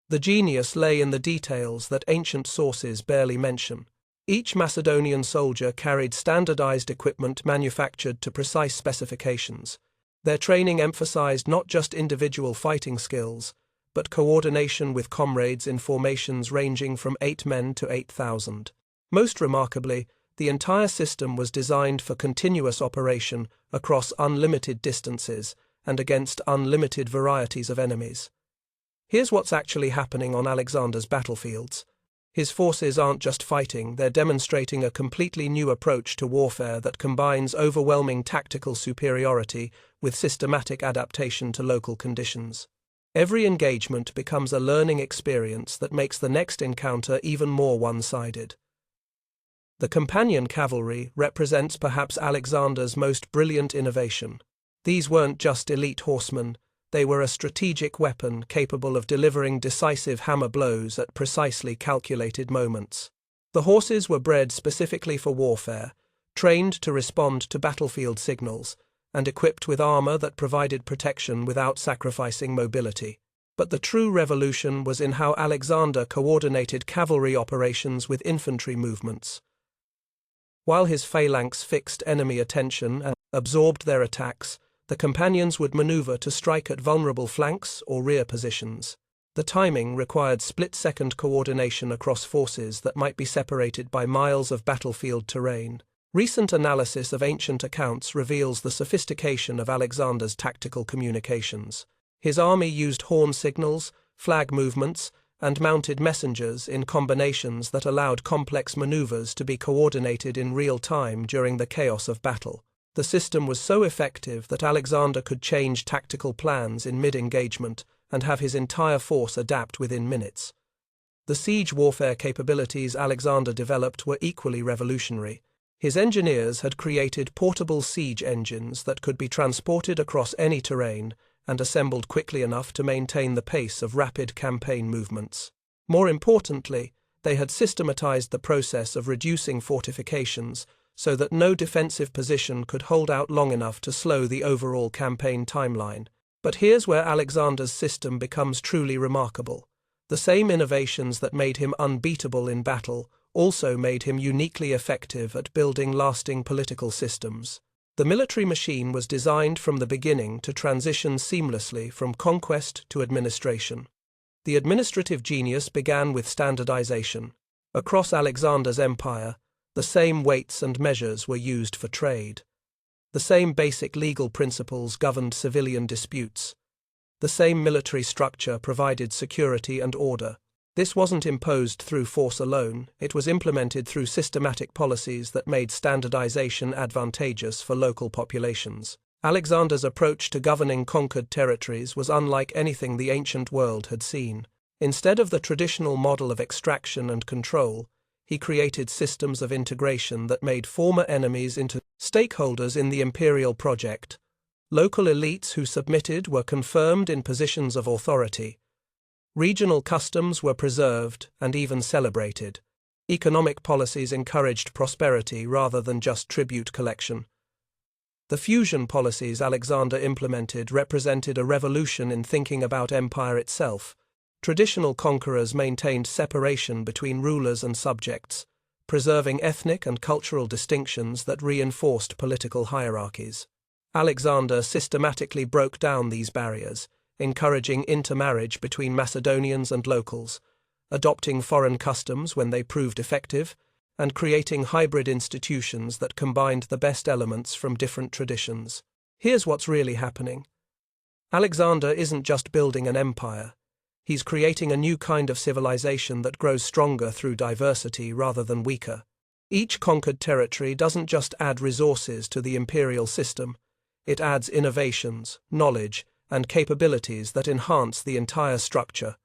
The genius lay in the details that ancient sources barely mention. Each Macedonian soldier carried standardized equipment manufactured to precise specifications. Their training emphasized not just individual fighting skills, but coordination with comrades in formations ranging from 8 men to 8,000. Most remarkably, the entire system was designed for continuous operation across unlimited distances and against unlimited varieties of enemies. Here's what's actually happening on Alexander's battlefields. His forces aren't just fighting, they're demonstrating a completely new approach to warfare that combines overwhelming tactical superiority with systematic adaptation to local conditions. Every engagement becomes a learning experience that makes the next encounter even more one-sided. The companion cavalry represents perhaps Alexander's most brilliant innovation. These weren't just elite horsemen, they were a strategic weapon capable of delivering decisive hammer blows at precisely calculated moments. The horses were bred specifically for warfare, trained to respond to battlefield signals, and equipped with armor that provided protection without sacrificing mobility. But the true revolution was in how Alexander coordinated cavalry operations with infantry movements. While his phalanx fixed enemy attention and absorbed their attacks, the companions would maneuver to strike at vulnerable flanks or rear positions. The timing required split-second coordination across forces that might be separated by miles of battlefield terrain. Recent analysis of ancient accounts reveals the sophistication of Alexander's tactical communications. His army used horn signals, flag movements, and mounted messengers in combinations that allowed complex maneuvers to be coordinated in real time during the chaos of battle. The system was so effective that Alexander could change tactical plans in mid-engagement and have his entire force adapt within minutes. The siege warfare capabilities Alexander developed were equally revolutionary. His engineers had created portable siege engines that could be transported across any terrain and assembled quickly enough to maintain the pace of rapid campaign movements. More importantly, they had systematized the process of reducing fortifications so that no defensive position could hold out long enough to slow the overall campaign timeline. But here's where Alexander's system becomes truly remarkable. The same innovations that made him unbeatable in battle also made him uniquely effective at building lasting political systems. The military machine was designed from the beginning to transition seamlessly from conquest to administration. The administrative genius began with standardization. Across Alexander's empire, the same weights and measures were used for trade. The same basic legal principles governed civilian disputes. The same military structure provided security and order. This wasn't imposed through force alone, it was implemented through systematic policies that made standardization advantageous for local populations. Alexander's approach to governing conquered territories was unlike anything the ancient world had seen. Instead of the traditional model of extraction and control, he created systems of integration that made former enemies into stakeholders in the imperial project. Local elites who submitted were confirmed in positions of authority. Regional customs were preserved and even celebrated. Economic policies encouraged prosperity rather than just tribute collection. The fusion policies Alexander implemented represented a revolution in thinking about empire itself. Traditional conquerors maintained separation between rulers and subjects, preserving ethnic and cultural distinctions that reinforced political hierarchies. Alexander systematically broke down these barriers, encouraging intermarriage between Macedonians and locals, adopting foreign customs when they proved effective, and creating hybrid institutions that combined the best elements from different traditions. Here's what's really happening. Alexander isn't just building an empire. He's creating a new kind of civilization that grows stronger through diversity rather than weaker. Each conquered territory doesn't just add resources to the imperial system, it adds innovations, knowledge, and capabilities that enhance the entire structure.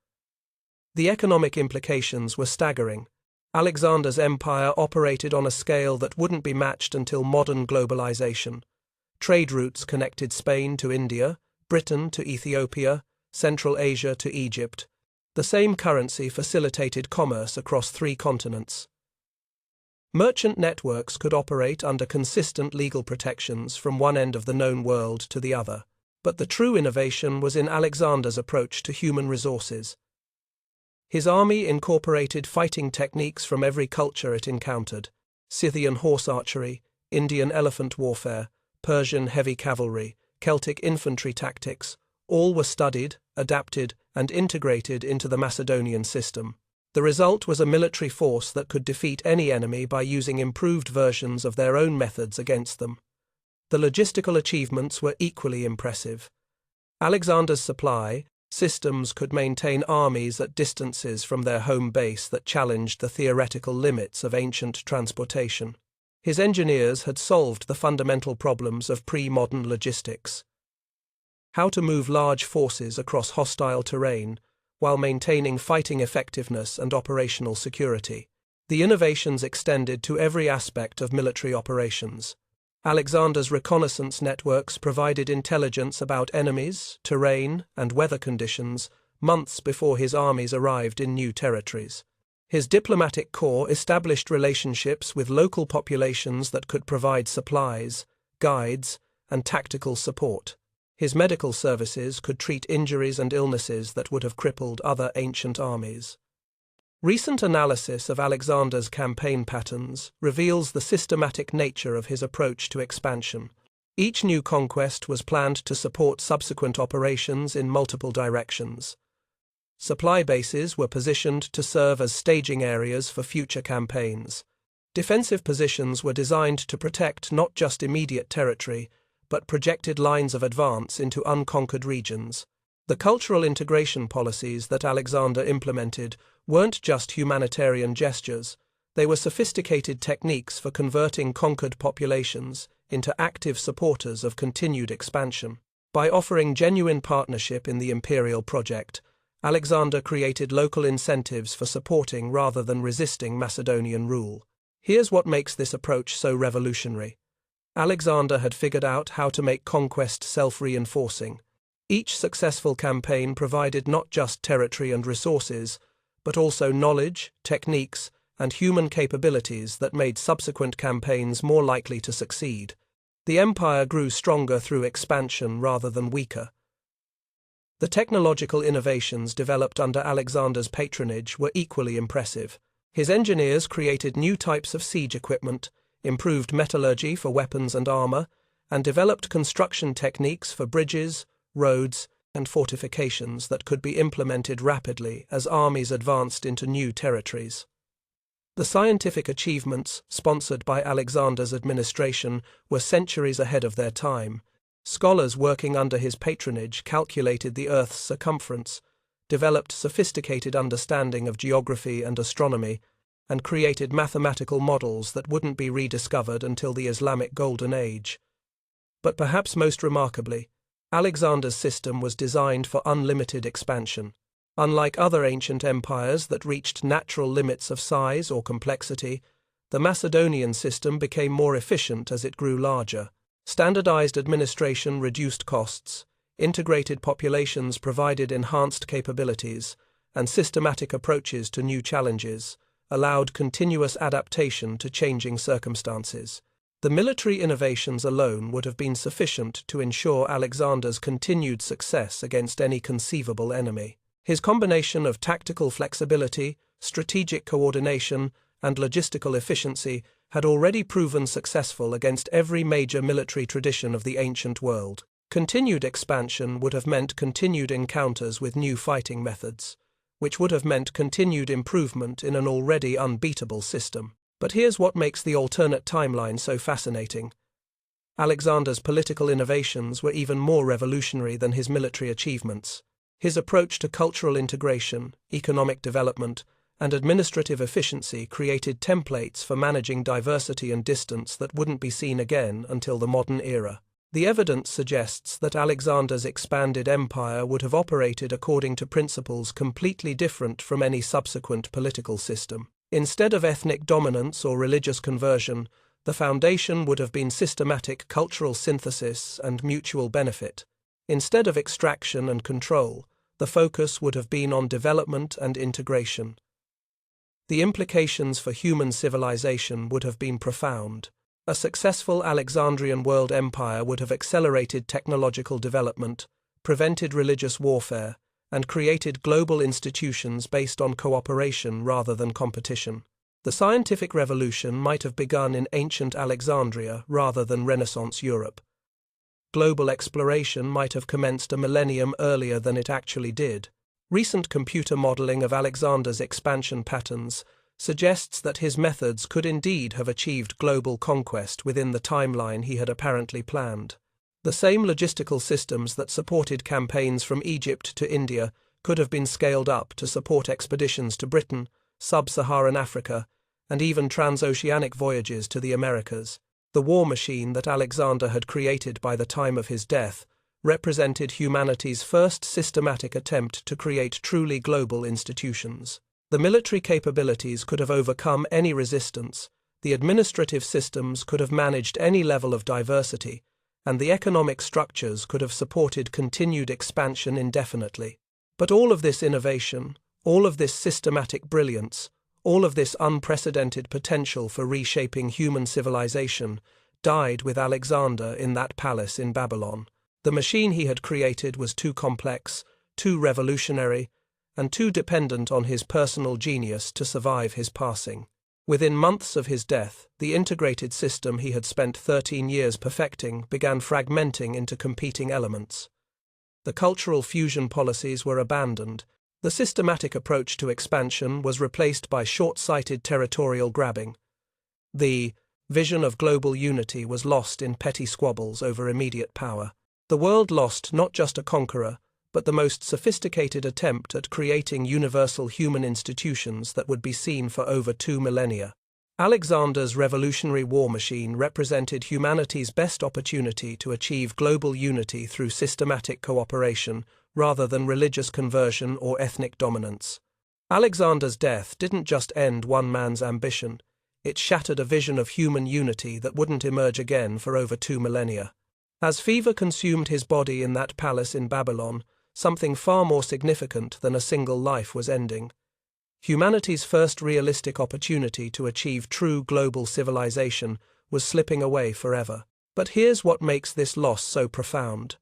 The economic implications were staggering. Alexander's empire operated on a scale that wouldn't be matched until modern globalization. Trade routes connected Spain to India, Britain to Ethiopia, Central Asia to Egypt. The same currency facilitated commerce across 3 continents. Merchant networks could operate under consistent legal protections from one end of the known world to the other. But the true innovation was in Alexander's approach to human resources. His army incorporated fighting techniques from every culture it encountered: Scythian horse archery, Indian elephant warfare, Persian heavy cavalry, Celtic infantry tactics. All were studied, adapted, and integrated into the Macedonian system. The result was a military force that could defeat any enemy by using improved versions of their own methods against them. The logistical achievements were equally impressive. Alexander's supply systems could maintain armies at distances from their home base that challenged the theoretical limits of ancient transportation. His engineers had solved the fundamental problems of pre-modern logistics: how to move large forces across hostile terrain while maintaining fighting effectiveness and operational security. The innovations extended to every aspect of military operations. Alexander's reconnaissance networks provided intelligence about enemies, terrain, and weather conditions months before his armies arrived in new territories. His diplomatic corps established relationships with local populations that could provide supplies, guides, and tactical support. His medical services could treat injuries and illnesses that would have crippled other ancient armies. Recent analysis of Alexander's campaign patterns reveals the systematic nature of his approach to expansion. Each new conquest was planned to support subsequent operations in multiple directions. Supply bases were positioned to serve as staging areas for future campaigns. Defensive positions were designed to protect not just immediate territory, but projected lines of advance into unconquered regions. The cultural integration policies that Alexander implemented weren't just humanitarian gestures, they were sophisticated techniques for converting conquered populations into active supporters of continued expansion. By offering genuine partnership in the imperial project, Alexander created local incentives for supporting rather than resisting Macedonian rule. Here's what makes this approach so revolutionary. Alexander had figured out how to make conquest self-reinforcing. Each successful campaign provided not just territory and resources, but also knowledge, techniques, and human capabilities that made subsequent campaigns more likely to succeed. The empire grew stronger through expansion rather than weaker. The technological innovations developed under Alexander's patronage were equally impressive. His engineers created new types of siege equipment, improved metallurgy for weapons and armor, and developed construction techniques for bridges, roads, and fortifications that could be implemented rapidly as armies advanced into new territories. The scientific achievements, sponsored by Alexander's administration, were centuries ahead of their time. Scholars working under his patronage calculated the Earth's circumference, developed sophisticated understanding of geography and astronomy, and created mathematical models that wouldn't be rediscovered until the Islamic Golden Age. But perhaps most remarkably, Alexander's system was designed for unlimited expansion. Unlike other ancient empires that reached natural limits of size or complexity, the Macedonian system became more efficient as it grew larger. Standardized administration reduced costs, integrated populations provided enhanced capabilities, and systematic approaches to new challenges allowed continuous adaptation to changing circumstances. The military innovations alone would have been sufficient to ensure Alexander's continued success against any conceivable enemy. His combination of tactical flexibility, strategic coordination, and logistical efficiency had already proven successful against every major military tradition of the ancient world. Continued expansion would have meant continued encounters with new fighting methods, which would have meant continued improvement in an already unbeatable system. But here's what makes the alternate timeline so fascinating. Alexander's political innovations were even more revolutionary than his military achievements. His approach to cultural integration, economic development, and administrative efficiency created templates for managing diversity and distance that wouldn't be seen again until the modern era. The evidence suggests that Alexander's expanded empire would have operated according to principles completely different from any subsequent political system. Instead of ethnic dominance or religious conversion, the foundation would have been systematic cultural synthesis and mutual benefit. Instead of extraction and control, the focus would have been on development and integration. The implications for human civilization would have been profound. A successful Alexandrian world empire would have accelerated technological development, prevented religious warfare, and created global institutions based on cooperation rather than competition. The scientific revolution might have begun in ancient Alexandria rather than Renaissance Europe. Global exploration might have commenced a millennium earlier than it actually did. Recent computer modeling of Alexander's expansion patterns suggests that his methods could indeed have achieved global conquest within the timeline he had apparently planned. The same logistical systems that supported campaigns from Egypt to India could have been scaled up to support expeditions to Britain, sub-Saharan Africa, and even transoceanic voyages to the Americas. The war machine that Alexander had created by the time of his death represented humanity's first systematic attempt to create truly global institutions. The military capabilities could have overcome any resistance, the administrative systems could have managed any level of diversity, and the economic structures could have supported continued expansion indefinitely. But all of this innovation, all of this systematic brilliance, all of this unprecedented potential for reshaping human civilization died with Alexander in that palace in Babylon. The machine he had created was too complex, too revolutionary, and too dependent on his personal genius to survive his passing. Within months of his death, the integrated system he had spent 13 years perfecting began fragmenting into competing elements. The cultural fusion policies were abandoned. The systematic approach to expansion was replaced by short-sighted territorial grabbing. The vision of global unity was lost in petty squabbles over immediate power. The world lost not just a conqueror, but the most sophisticated attempt at creating universal human institutions that would be seen for over 2 millennia. Alexander's revolutionary war machine represented humanity's best opportunity to achieve global unity through systematic cooperation rather than religious conversion or ethnic dominance. Alexander's death didn't just end one man's ambition, it shattered a vision of human unity that wouldn't emerge again for over 2 millennia. As fever consumed his body in that palace in Babylon, something far more significant than a single life was ending. Humanity's first realistic opportunity to achieve true global civilization was slipping away forever. But here's what makes this loss so profound.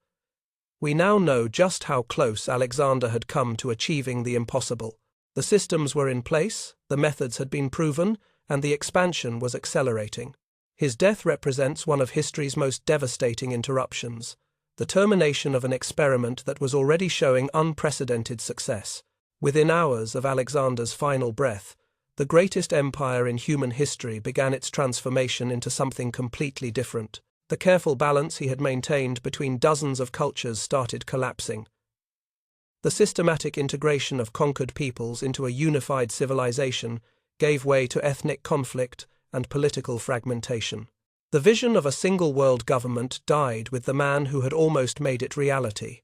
We now know just how close Alexander had come to achieving the impossible. The systems were in place, the methods had been proven, and the expansion was accelerating. His death represents one of history's most devastating interruptions, the termination of an experiment that was already showing unprecedented success. Within hours of Alexander's final breath, the greatest empire in human history began its transformation into something completely different. The careful balance he had maintained between dozens of cultures started collapsing. The systematic integration of conquered peoples into a unified civilization gave way to ethnic conflict and political fragmentation. The vision of a single world government died with the man who had almost made it reality.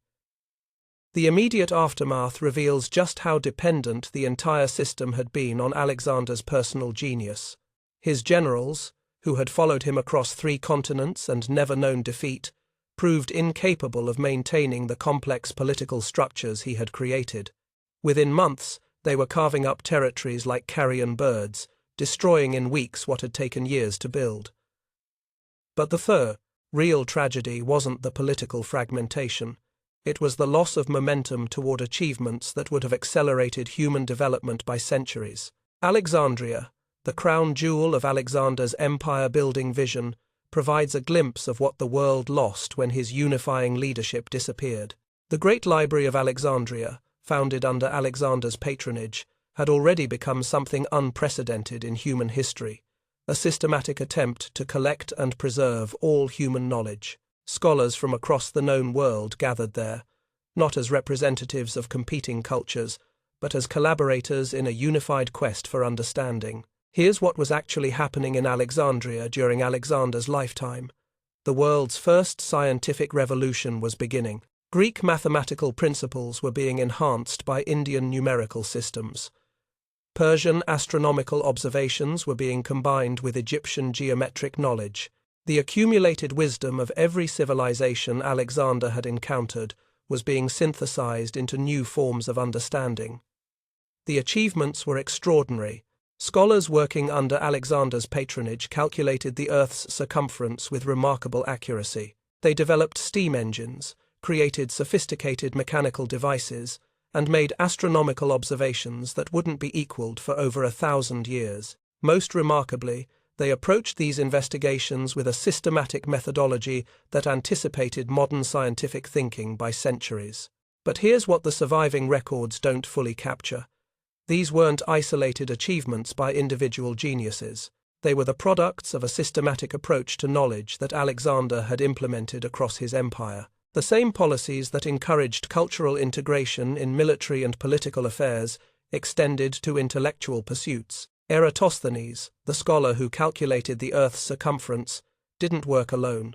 The immediate aftermath reveals just how dependent the entire system had been on Alexander's personal genius. His generals, who had followed him across 3 continents and never known defeat, proved incapable of maintaining the complex political structures he had created. Within months, they were carving up territories like carrion birds, destroying in weeks what had taken years to build. But the real tragedy wasn't the political fragmentation. It was the loss of momentum toward achievements that would have accelerated human development by centuries. Alexandria, the crown jewel of Alexander's empire-building vision, provides a glimpse of what the world lost when his unifying leadership disappeared. The Great Library of Alexandria, founded under Alexander's patronage, had already become something unprecedented in human history, a systematic attempt to collect and preserve all human knowledge. Scholars from across the known world gathered there, not as representatives of competing cultures, but as collaborators in a unified quest for understanding. Here's what was actually happening in Alexandria during Alexander's lifetime. The world's first scientific revolution was beginning. Greek mathematical principles were being enhanced by Indian numerical systems. Persian astronomical observations were being combined with Egyptian geometric knowledge. The accumulated wisdom of every civilization Alexander had encountered was being synthesized into new forms of understanding. The achievements were extraordinary. Scholars working under Alexander's patronage calculated the Earth's circumference with remarkable accuracy. They developed steam engines, created sophisticated mechanical devices, and made astronomical observations that wouldn't be equaled for over 1,000 years. Most remarkably, they approached these investigations with a systematic methodology that anticipated modern scientific thinking by centuries. But here's what the surviving records don't fully capture. These weren't isolated achievements by individual geniuses. They were the products of a systematic approach to knowledge that Alexander had implemented across his empire. The same policies that encouraged cultural integration in military and political affairs extended to intellectual pursuits. Eratosthenes, the scholar who calculated the Earth's circumference, didn't work alone.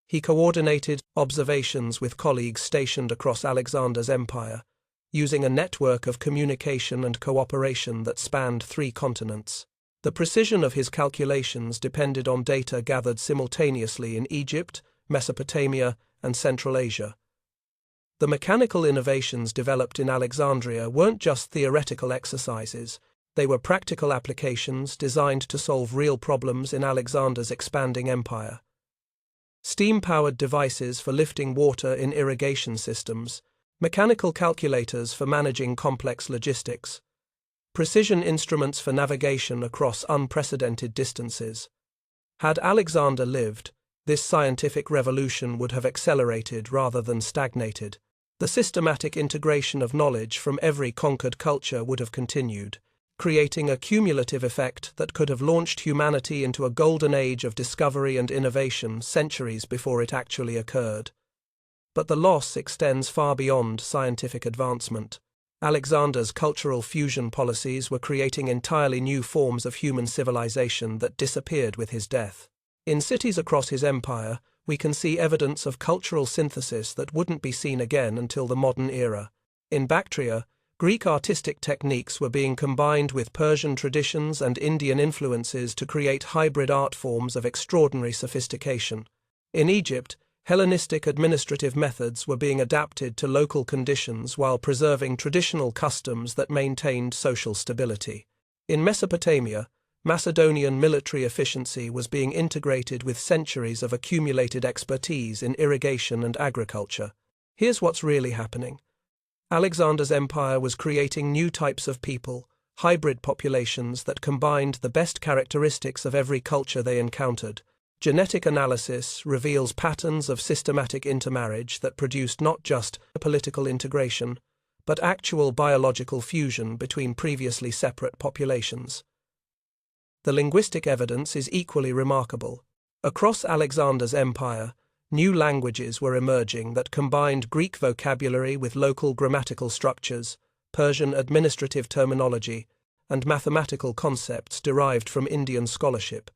He coordinated observations with colleagues stationed across Alexander's empire, using a network of communication and cooperation that spanned 3 continents. The precision of his calculations depended on data gathered simultaneously in Egypt, Mesopotamia, and Central Asia. The mechanical innovations developed in Alexandria weren't just theoretical exercises, they were practical applications designed to solve real problems in Alexander's expanding empire. Steam-powered devices for lifting water in irrigation systems, mechanical calculators for managing complex logistics, precision instruments for navigation across unprecedented distances. Had Alexander lived, this scientific revolution would have accelerated rather than stagnated. The systematic integration of knowledge from every conquered culture would have continued, creating a cumulative effect that could have launched humanity into a golden age of discovery and innovation centuries before it actually occurred. But the loss extends far beyond scientific advancement. Alexander's cultural fusion policies were creating entirely new forms of human civilization that disappeared with his death. In cities across his empire, we can see evidence of cultural synthesis that wouldn't be seen again until the modern era. In Bactria, Greek artistic techniques were being combined with Persian traditions and Indian influences to create hybrid art forms of extraordinary sophistication. In Egypt, Hellenistic administrative methods were being adapted to local conditions while preserving traditional customs that maintained social stability. In Mesopotamia, Macedonian military efficiency was being integrated with centuries of accumulated expertise in irrigation and agriculture. Here's what's really happening. Alexander's empire was creating new types of people, hybrid populations that combined the best characteristics of every culture they encountered. Genetic analysis reveals patterns of systematic intermarriage that produced not just political integration, but actual biological fusion between previously separate populations. The linguistic evidence is equally remarkable. Across Alexander's empire, new languages were emerging that combined Greek vocabulary with local grammatical structures, Persian administrative terminology, and mathematical concepts derived from Indian scholarship.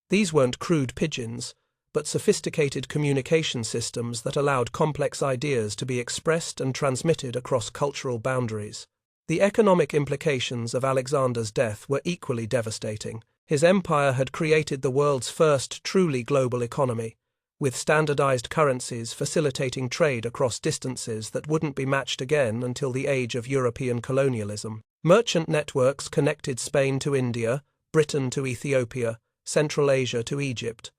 These weren't crude pidgins, but sophisticated communication systems that allowed complex ideas to be expressed and transmitted across cultural boundaries. The economic implications of Alexander's death were equally devastating. His empire had created the world's first truly global economy, with standardized currencies facilitating trade across distances that wouldn't be matched again until the age of European colonialism. Merchant networks connected Spain to India, Britain to Ethiopia, Central Asia to Egypt.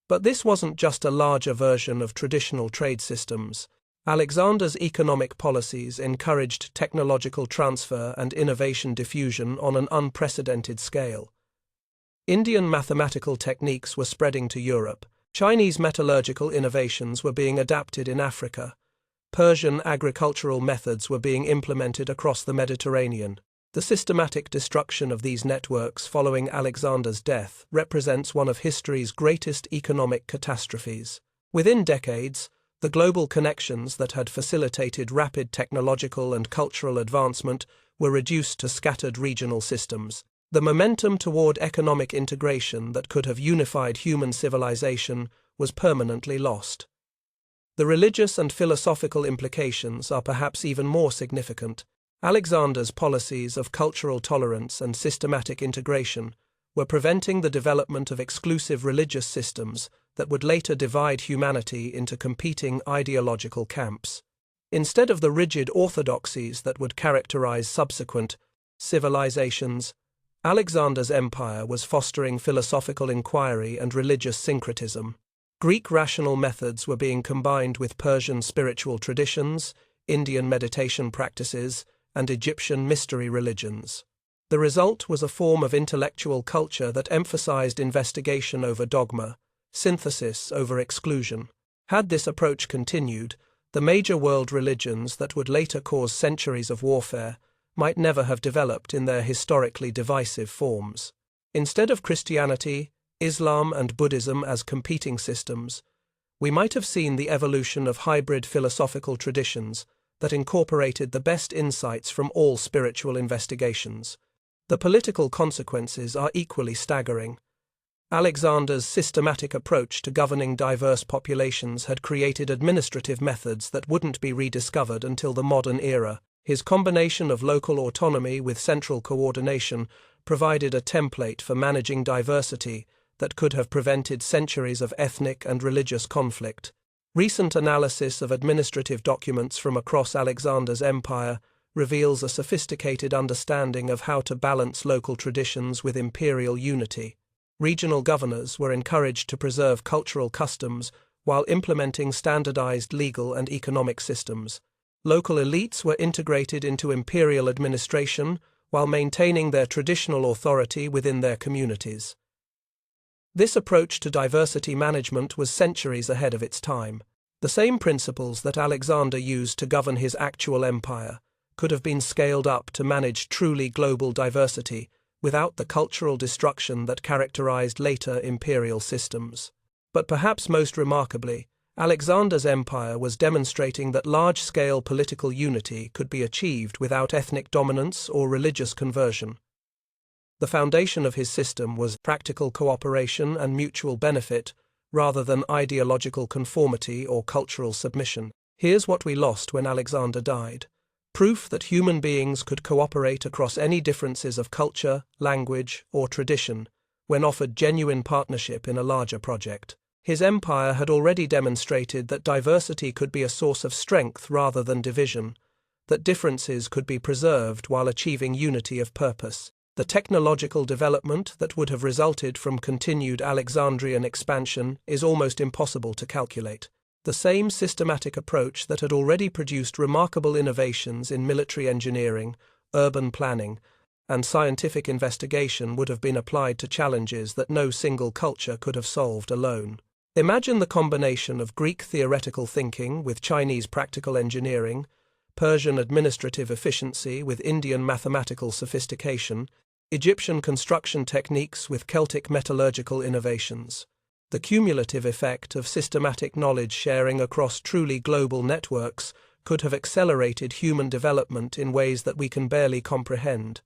But this wasn't just a larger version of traditional trade systems. Alexander's economic policies encouraged technological transfer and innovation diffusion on an unprecedented scale. Indian mathematical techniques were spreading to Europe. Chinese metallurgical innovations were being adapted in Africa. Persian agricultural methods were being implemented across the Mediterranean. The systematic destruction of these networks following Alexander's death represents one of history's greatest economic catastrophes. Within decades, the global connections that had facilitated rapid technological and cultural advancement were reduced to scattered regional systems. The momentum toward economic integration that could have unified human civilization was permanently lost. The religious and philosophical implications are perhaps even more significant. Alexander's policies of cultural tolerance and systematic integration were preventing the development of exclusive religious systems that would later divide humanity into competing ideological camps. Instead of the rigid orthodoxies that would characterize subsequent civilizations, Alexander's empire was fostering philosophical inquiry and religious syncretism. Greek rational methods were being combined with Persian spiritual traditions, Indian meditation practices, and Egyptian mystery religions. The result was a form of intellectual culture that emphasized investigation over dogma, synthesis over exclusion. Had this approach continued, the major world religions that would later cause centuries of warfare might never have developed in their historically divisive forms. Instead of Christianity, Islam, and Buddhism as competing systems, we might have seen the evolution of hybrid philosophical traditions that incorporated the best insights from all spiritual investigations. The political consequences are equally staggering. Alexander's systematic approach to governing diverse populations had created administrative methods that wouldn't be rediscovered until the modern era. His combination of local autonomy with central coordination provided a template for managing diversity that could have prevented centuries of ethnic and religious conflict. Recent analysis of administrative documents from across Alexander's empire reveals a sophisticated understanding of how to balance local traditions with imperial unity. Regional governors were encouraged to preserve cultural customs while implementing standardized legal and economic systems. Local elites were integrated into imperial administration while maintaining their traditional authority within their communities. This approach to diversity management was centuries ahead of its time. The same principles that Alexander used to govern his actual empire could have been scaled up to manage truly global diversity without the cultural destruction that characterized later imperial systems. But perhaps most remarkably, Alexander's empire was demonstrating that large-scale political unity could be achieved without ethnic dominance or religious conversion. The foundation of his system was practical cooperation and mutual benefit, rather than ideological conformity or cultural submission. Here's what we lost when Alexander died: proof that human beings could cooperate across any differences of culture, language, or tradition when offered genuine partnership in a larger project. His empire had already demonstrated that diversity could be a source of strength rather than division, that differences could be preserved while achieving unity of purpose. The technological development that would have resulted from continued Alexandrian expansion is almost impossible to calculate. The same systematic approach that had already produced remarkable innovations in military engineering, urban planning, and scientific investigation would have been applied to challenges that no single culture could have solved alone. Imagine the combination of Greek theoretical thinking with Chinese practical engineering, Persian administrative efficiency with Indian mathematical sophistication, Egyptian construction techniques with Celtic metallurgical innovations. The cumulative effect of systematic knowledge sharing across truly global networks could have accelerated human development in ways that we can barely comprehend.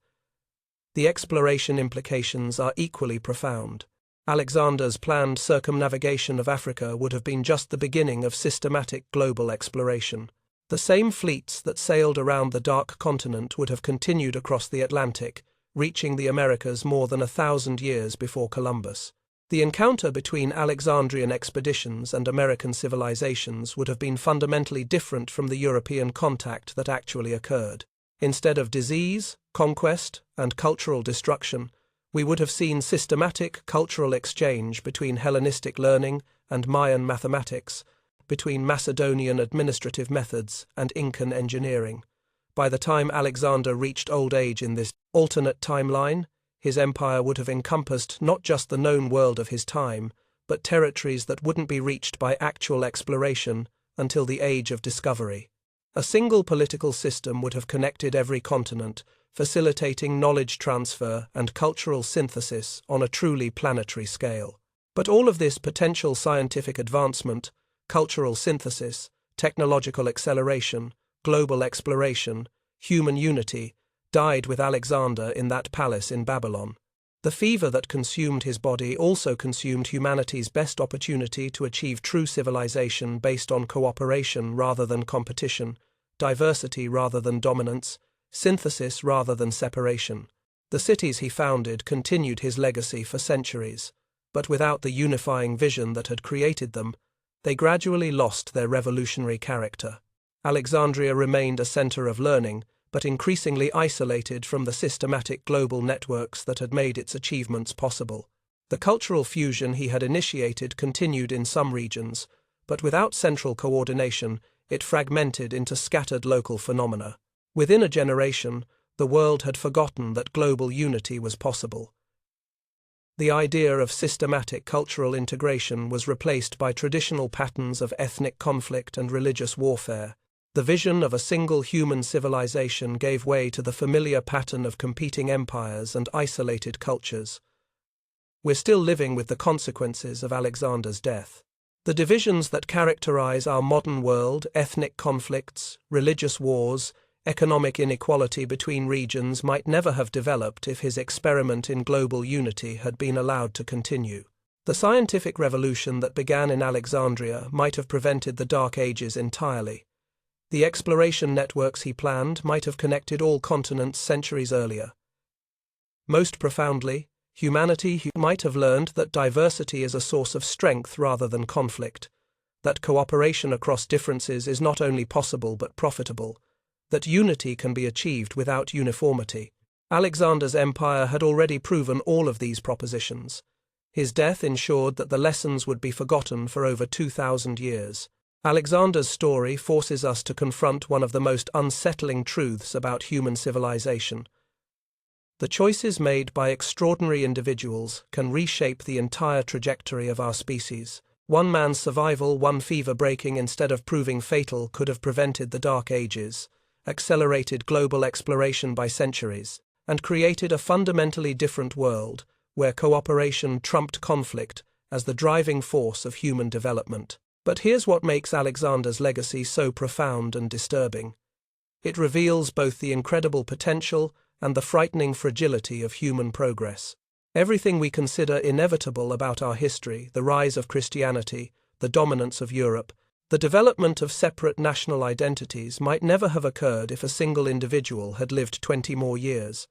The exploration implications are equally profound. Alexander's planned circumnavigation of Africa would have been just the beginning of systematic global exploration. The same fleets that sailed around the Dark Continent would have continued across the Atlantic, reaching the Americas more than 1,000 years before Columbus. The encounter between Alexandrian expeditions and American civilizations would have been fundamentally different from the European contact that actually occurred. Instead of disease, conquest, and cultural destruction, we would have seen systematic cultural exchange between Hellenistic learning and Mayan mathematics, between Macedonian administrative methods and Incan engineering. By the time Alexander reached old age in this alternate timeline, his empire would have encompassed not just the known world of his time, but territories that wouldn't be reached by actual exploration until the age of discovery. A single political system would have connected every continent, facilitating knowledge transfer and cultural synthesis on a truly planetary scale. But all of this potential scientific advancement, cultural synthesis, technological acceleration, global exploration, human unity, died with Alexander in that palace in Babylon. The fever that consumed his body also consumed humanity's best opportunity to achieve true civilization based on cooperation rather than competition, diversity rather than dominance, synthesis rather than separation. The cities he founded continued his legacy for centuries, but without the unifying vision that had created them, they gradually lost their revolutionary character. Alexandria remained a center of learning, but increasingly isolated from the systematic global networks that had made its achievements possible. The cultural fusion he had initiated continued in some regions, but without central coordination, it fragmented into scattered local phenomena. Within a generation, the world had forgotten that global unity was possible. The idea of systematic cultural integration was replaced by traditional patterns of ethnic conflict and religious warfare. The vision of a single human civilization gave way to the familiar pattern of competing empires and isolated cultures. We're still living with the consequences of Alexander's death. The divisions that characterize our modern world, ethnic conflicts, religious wars, economic inequality between regions, might never have developed if his experiment in global unity had been allowed to continue. The scientific revolution that began in Alexandria might have prevented the Dark Ages entirely. The exploration networks he planned might have connected all continents centuries earlier. Most profoundly, humanity might have learned that diversity is a source of strength rather than conflict, that cooperation across differences is not only possible but profitable, that unity can be achieved without uniformity. Alexander's empire had already proven all of these propositions. His death ensured that the lessons would be forgotten for over 2,000 years. Alexander's story forces us to confront one of the most unsettling truths about human civilization. The choices made by extraordinary individuals can reshape the entire trajectory of our species. One man's survival, one fever breaking instead of proving fatal, could have prevented the Dark Ages, accelerated global exploration by centuries, and created a fundamentally different world where cooperation trumped conflict as the driving force of human development. But here's what makes Alexander's legacy so profound and disturbing. It reveals both the incredible potential and the frightening fragility of human progress. Everything we consider inevitable about our history, the rise of Christianity, the dominance of Europe, the development of separate national identities, might never have occurred if a single individual had lived 20 more years.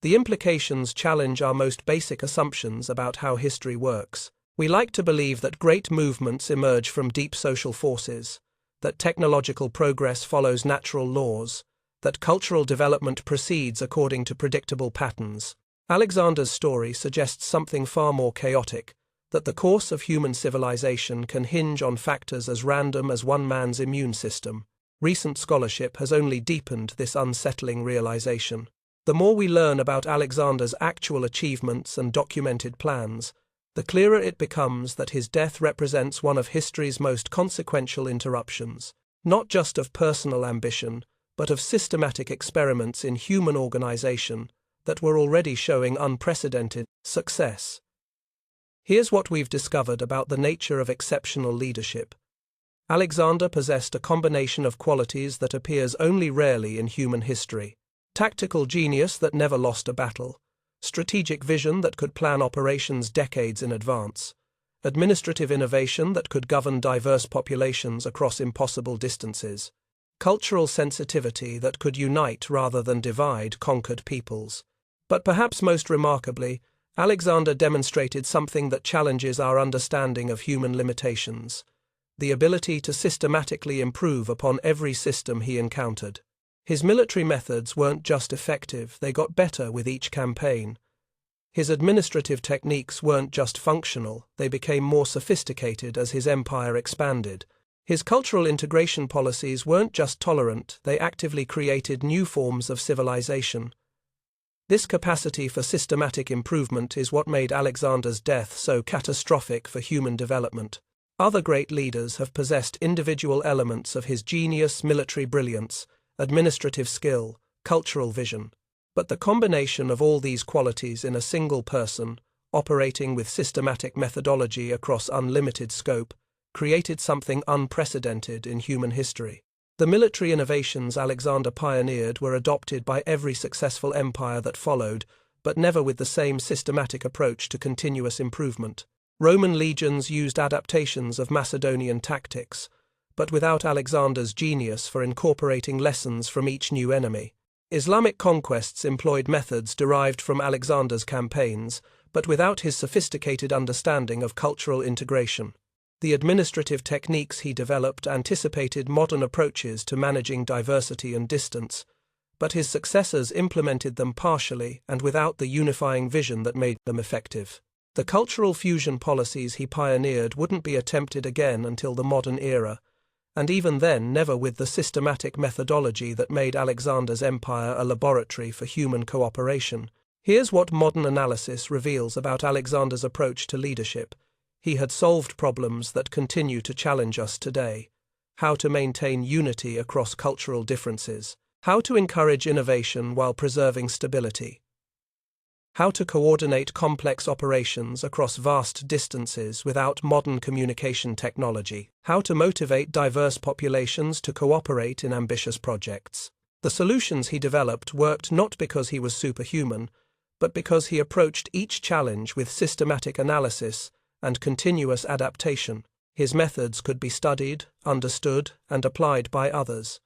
The implications challenge our most basic assumptions about how history works. We like to believe that great movements emerge from deep social forces, that technological progress follows natural laws, that cultural development proceeds according to predictable patterns. Alexander's story suggests something far more chaotic, that the course of human civilization can hinge on factors as random as one man's immune system. Recent scholarship has only deepened this unsettling realization. The more we learn about Alexander's actual achievements and documented plans, the clearer it becomes that his death represents one of history's most consequential interruptions, not just of personal ambition, but of systematic experiments in human organization that were already showing unprecedented success. Here's what we've discovered about the nature of exceptional leadership. Alexander possessed a combination of qualities that appears only rarely in human history: tactical genius that never lost a battle, strategic vision that could plan operations decades in advance, administrative innovation that could govern diverse populations across impossible distances, cultural sensitivity that could unite rather than divide conquered peoples. But perhaps most remarkably, Alexander demonstrated something that challenges our understanding of human limitations: the ability to systematically improve upon every system he encountered. His military methods weren't just effective, they got better with each campaign. His administrative techniques weren't just functional, they became more sophisticated as his empire expanded. His cultural integration policies weren't just tolerant, they actively created new forms of civilization. This capacity for systematic improvement is what made Alexander's death so catastrophic for human development. Other great leaders have possessed individual elements of his genius, military brilliance, administrative skill, cultural vision. But the combination of all these qualities in a single person, operating with systematic methodology across unlimited scope, created something unprecedented in human history. The military innovations Alexander pioneered were adopted by every successful empire that followed, but never with the same systematic approach to continuous improvement. Roman legions used adaptations of Macedonian tactics, but without Alexander's genius for incorporating lessons from each new enemy. Islamic conquests employed methods derived from Alexander's campaigns, but without his sophisticated understanding of cultural integration. The administrative techniques he developed anticipated modern approaches to managing diversity and distance, but his successors implemented them partially and without the unifying vision that made them effective. The cultural fusion policies he pioneered wouldn't be attempted again until the modern era, and even then never with the systematic methodology that made Alexander's empire a laboratory for human cooperation. Here's what modern analysis reveals about Alexander's approach to leadership. He had solved problems that continue to challenge us today: how to maintain unity across cultural differences, how to encourage innovation while preserving stability, how to coordinate complex operations across vast distances without modern communication technology, how to motivate diverse populations to cooperate in ambitious projects. The solutions he developed worked not because he was superhuman, but because he approached each challenge with systematic analysis and continuous adaptation. His methods could be studied, understood, and applied by others.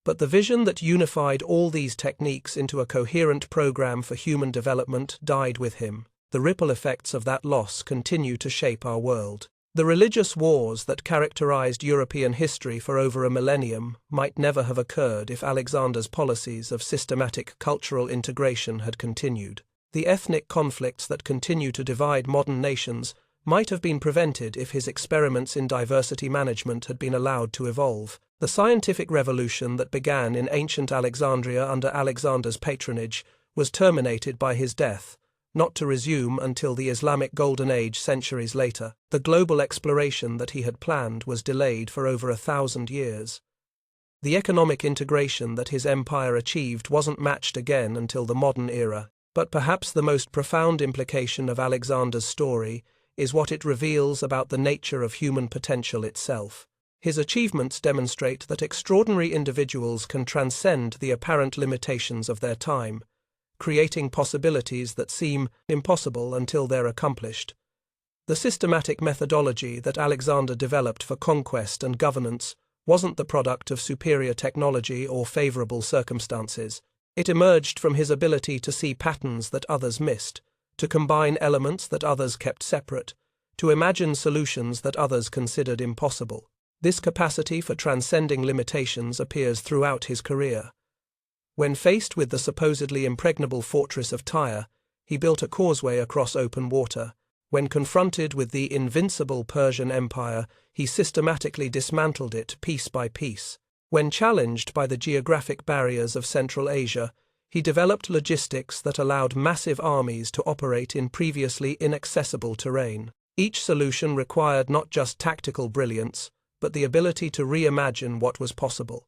But the vision that unified all these techniques into a coherent program for human development died with him. The ripple effects of that loss continue to shape our world. The religious wars that characterized European history for over a millennium might never have occurred if Alexander's policies of systematic cultural integration had continued. The ethnic conflicts that continue to divide modern nations might have been prevented if his experiments in diversity management had been allowed to evolve. The scientific revolution that began in ancient Alexandria under Alexander's patronage was terminated by his death, not to resume until the Islamic Golden Age centuries later. The global exploration that he had planned was delayed for over 1,000 years. The economic integration that his empire achieved wasn't matched again until the modern era, but perhaps the most profound implication of Alexander's story is what it reveals about the nature of human potential itself. His achievements demonstrate that extraordinary individuals can transcend the apparent limitations of their time, creating possibilities that seem impossible until they're accomplished. The systematic methodology that Alexander developed for conquest and governance wasn't the product of superior technology or favorable circumstances. It emerged from his ability to see patterns that others missed, to combine elements that others kept separate, to imagine solutions that others considered impossible. This capacity for transcending limitations appears throughout his career. When faced with the supposedly impregnable fortress of Tyre, he built a causeway across open water. When confronted with the invincible Persian Empire, he systematically dismantled it piece by piece. When challenged by the geographic barriers of Central Asia, he developed logistics that allowed massive armies to operate in previously inaccessible terrain. Each solution required not just tactical brilliance, but the ability to reimagine what was possible.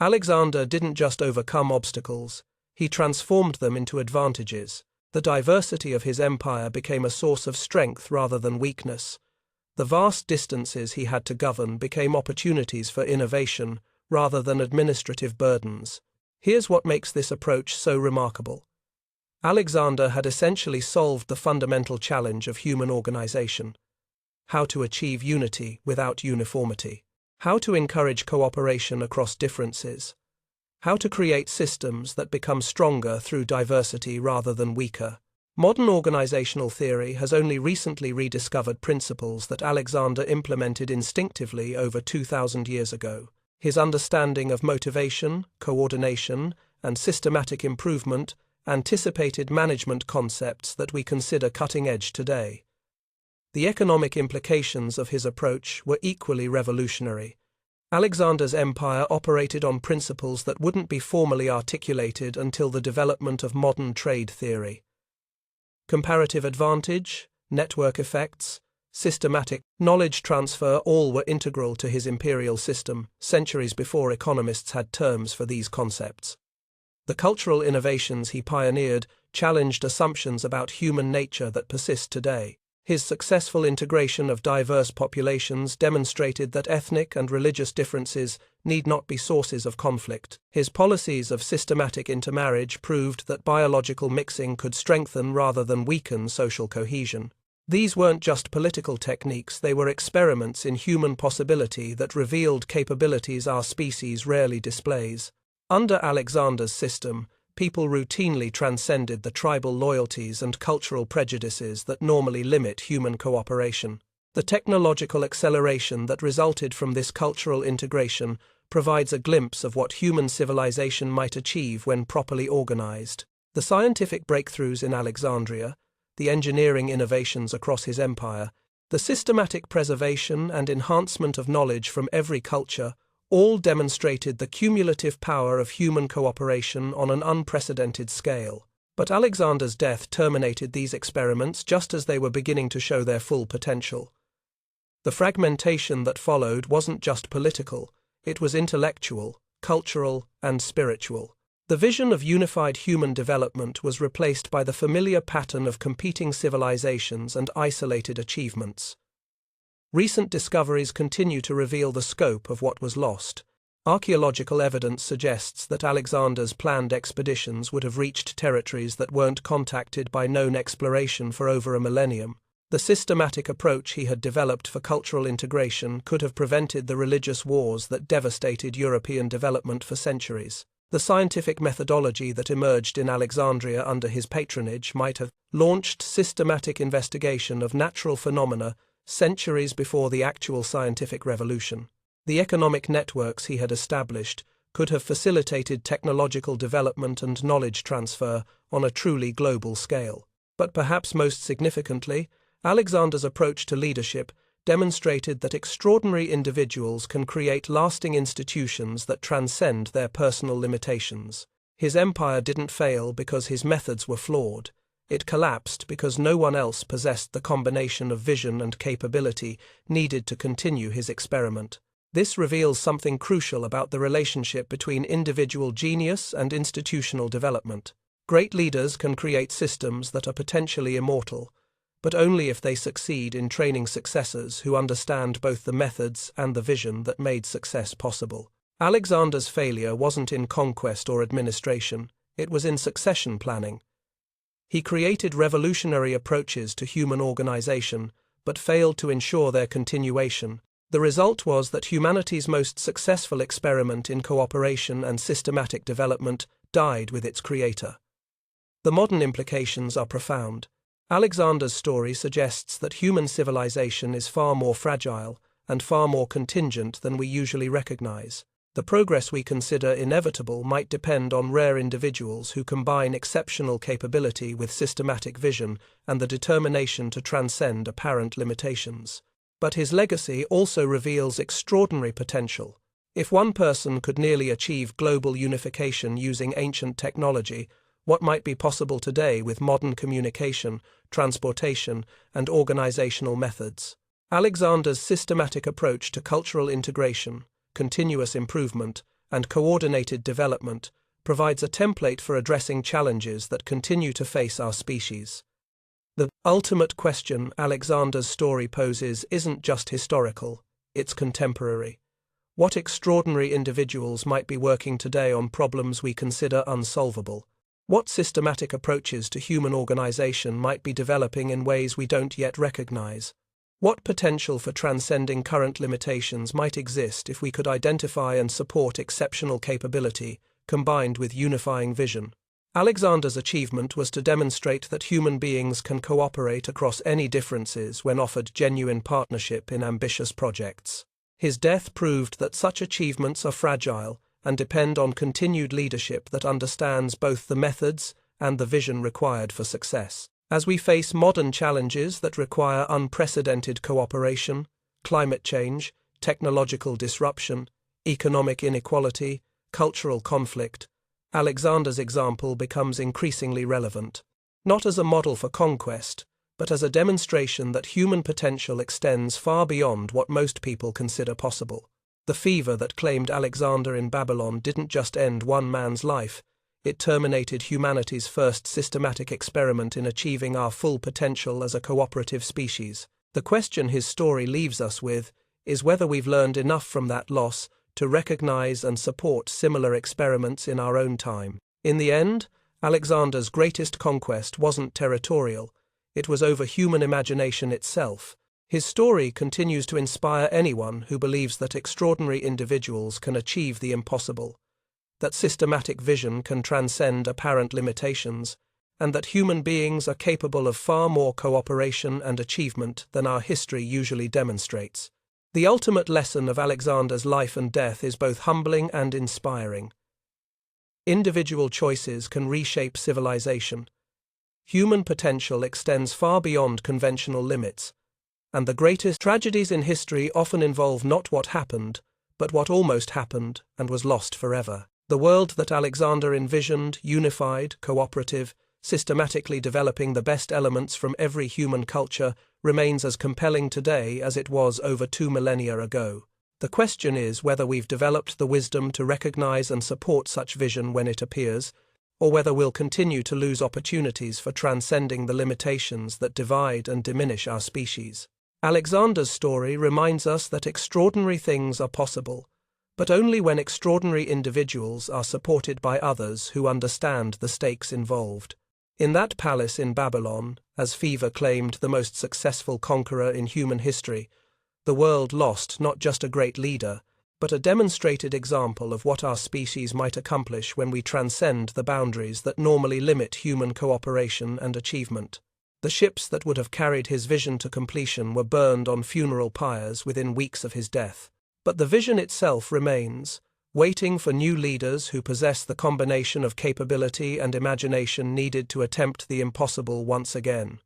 Alexander didn't just overcome obstacles, he transformed them into advantages. The diversity of his empire became a source of strength rather than weakness. The vast distances he had to govern became opportunities for innovation rather than administrative burdens. Here's what makes this approach so remarkable. Alexander had essentially solved the fundamental challenge of human organization: how to achieve unity without uniformity, how to encourage cooperation across differences, how to create systems that become stronger through diversity rather than weaker. Modern organizational theory has only recently rediscovered principles that Alexander implemented instinctively over 2,000 years ago. His understanding of motivation, coordination, and systematic improvement anticipated management concepts that we consider cutting-edge today. The economic implications of his approach were equally revolutionary. Alexander's empire operated on principles that wouldn't be formally articulated until the development of modern trade theory. Comparative advantage, network effects, systematic knowledge transfer all were integral to his imperial system, centuries before economists had terms for these concepts. The cultural innovations he pioneered challenged assumptions about human nature that persist today. His successful integration of diverse populations demonstrated that ethnic and religious differences need not be sources of conflict. His policies of systematic intermarriage proved that biological mixing could strengthen rather than weaken social cohesion. These weren't just political techniques, they were experiments in human possibility that revealed capabilities our species rarely displays. Under Alexander's system, people routinely transcended the tribal loyalties and cultural prejudices that normally limit human cooperation. The technological acceleration that resulted from this cultural integration provides a glimpse of what human civilization might achieve when properly organized. The scientific breakthroughs in Alexandria, the engineering innovations across his empire, the systematic preservation and enhancement of knowledge from every culture all demonstrated the cumulative power of human cooperation on an unprecedented scale. But Alexander's death terminated these experiments just as they were beginning to show their full potential. The fragmentation that followed wasn't just political, it was intellectual, cultural, and spiritual. The vision of unified human development was replaced by the familiar pattern of competing civilizations and isolated achievements. Recent discoveries continue to reveal the scope of what was lost. Archaeological evidence suggests that Alexander's planned expeditions would have reached territories that weren't contacted by known exploration for over a millennium. The systematic approach he had developed for cultural integration could have prevented the religious wars that devastated European development for centuries. The scientific methodology that emerged in Alexandria under his patronage might have launched systematic investigation of natural phenomena centuries before the actual scientific revolution. The economic networks he had established could have facilitated technological development and knowledge transfer on a truly global scale. But perhaps most significantly, Alexander's approach to leadership demonstrated that extraordinary individuals can create lasting institutions that transcend their personal limitations. His empire didn't fail because his methods were flawed. It collapsed because no one else possessed the combination of vision and capability needed to continue his experiment. This reveals something crucial about the relationship between individual genius and institutional development. Great leaders can create systems that are potentially immortal, but only if they succeed in training successors who understand both the methods and the vision that made success possible. Alexander's failure wasn't in conquest or administration, it was in succession planning. He created revolutionary approaches to human organization, but failed to ensure their continuation. The result was that humanity's most successful experiment in cooperation and systematic development died with its creator. The modern implications are profound. Alexander's story suggests that human civilization is far more fragile and far more contingent than we usually recognize. The progress we consider inevitable might depend on rare individuals who combine exceptional capability with systematic vision and the determination to transcend apparent limitations. But his legacy also reveals extraordinary potential. If one person could nearly achieve global unification using ancient technology, what might be possible today with modern communication, transportation, and organizational methods? Alexander's systematic approach to cultural integration, continuous improvement, and coordinated development provides a template for addressing challenges that continue to face our species. The ultimate question Alexander's story poses isn't just historical, it's contemporary. What extraordinary individuals might be working today on problems we consider unsolvable? What systematic approaches to human organization might be developing in ways we don't yet recognize? What potential for transcending current limitations might exist if we could identify and support exceptional capability combined with unifying vision? Alexander's achievement was to demonstrate that human beings can cooperate across any differences when offered genuine partnership in ambitious projects. His death proved that such achievements are fragile and depend on continued leadership that understands both the methods and the vision required for success. As we face modern challenges that require unprecedented cooperation, climate change, technological disruption, economic inequality, cultural conflict, Alexander's example becomes increasingly relevant, not as a model for conquest, but as a demonstration that human potential extends far beyond what most people consider possible. The fever that claimed Alexander in Babylon didn't just end one man's life, it terminated humanity's first systematic experiment in achieving our full potential as a cooperative species. The question his story leaves us with is whether we've learned enough from that loss to recognize and support similar experiments in our own time. In the end, Alexander's greatest conquest wasn't territorial, it was over human imagination itself. His story continues to inspire anyone who believes that extraordinary individuals can achieve the impossible, that systematic vision can transcend apparent limitations, and that human beings are capable of far more cooperation and achievement than our history usually demonstrates. The ultimate lesson of Alexander's life and death is both humbling and inspiring. Individual choices can reshape civilization. Human potential extends far beyond conventional limits, and the greatest tragedies in history often involve not what happened, but what almost happened and was lost forever. The world that Alexander envisioned, unified, cooperative, systematically developing the best elements from every human culture, remains as compelling today as it was over 2 millennia ago. The question is whether we've developed the wisdom to recognize and support such vision when it appears, or whether we'll continue to lose opportunities for transcending the limitations that divide and diminish our species. Alexander's story reminds us that extraordinary things are possible, but only when extraordinary individuals are supported by others who understand the stakes involved. In that palace in Babylon, as Fever claimed the most successful conqueror in human history, the world lost not just a great leader, but a demonstrated example of what our species might accomplish when we transcend the boundaries that normally limit human cooperation and achievement. The ships that would have carried his vision to completion were burned on funeral pyres within weeks of his death. But the vision itself remains, waiting for new leaders who possess the combination of capability and imagination needed to attempt the impossible once again.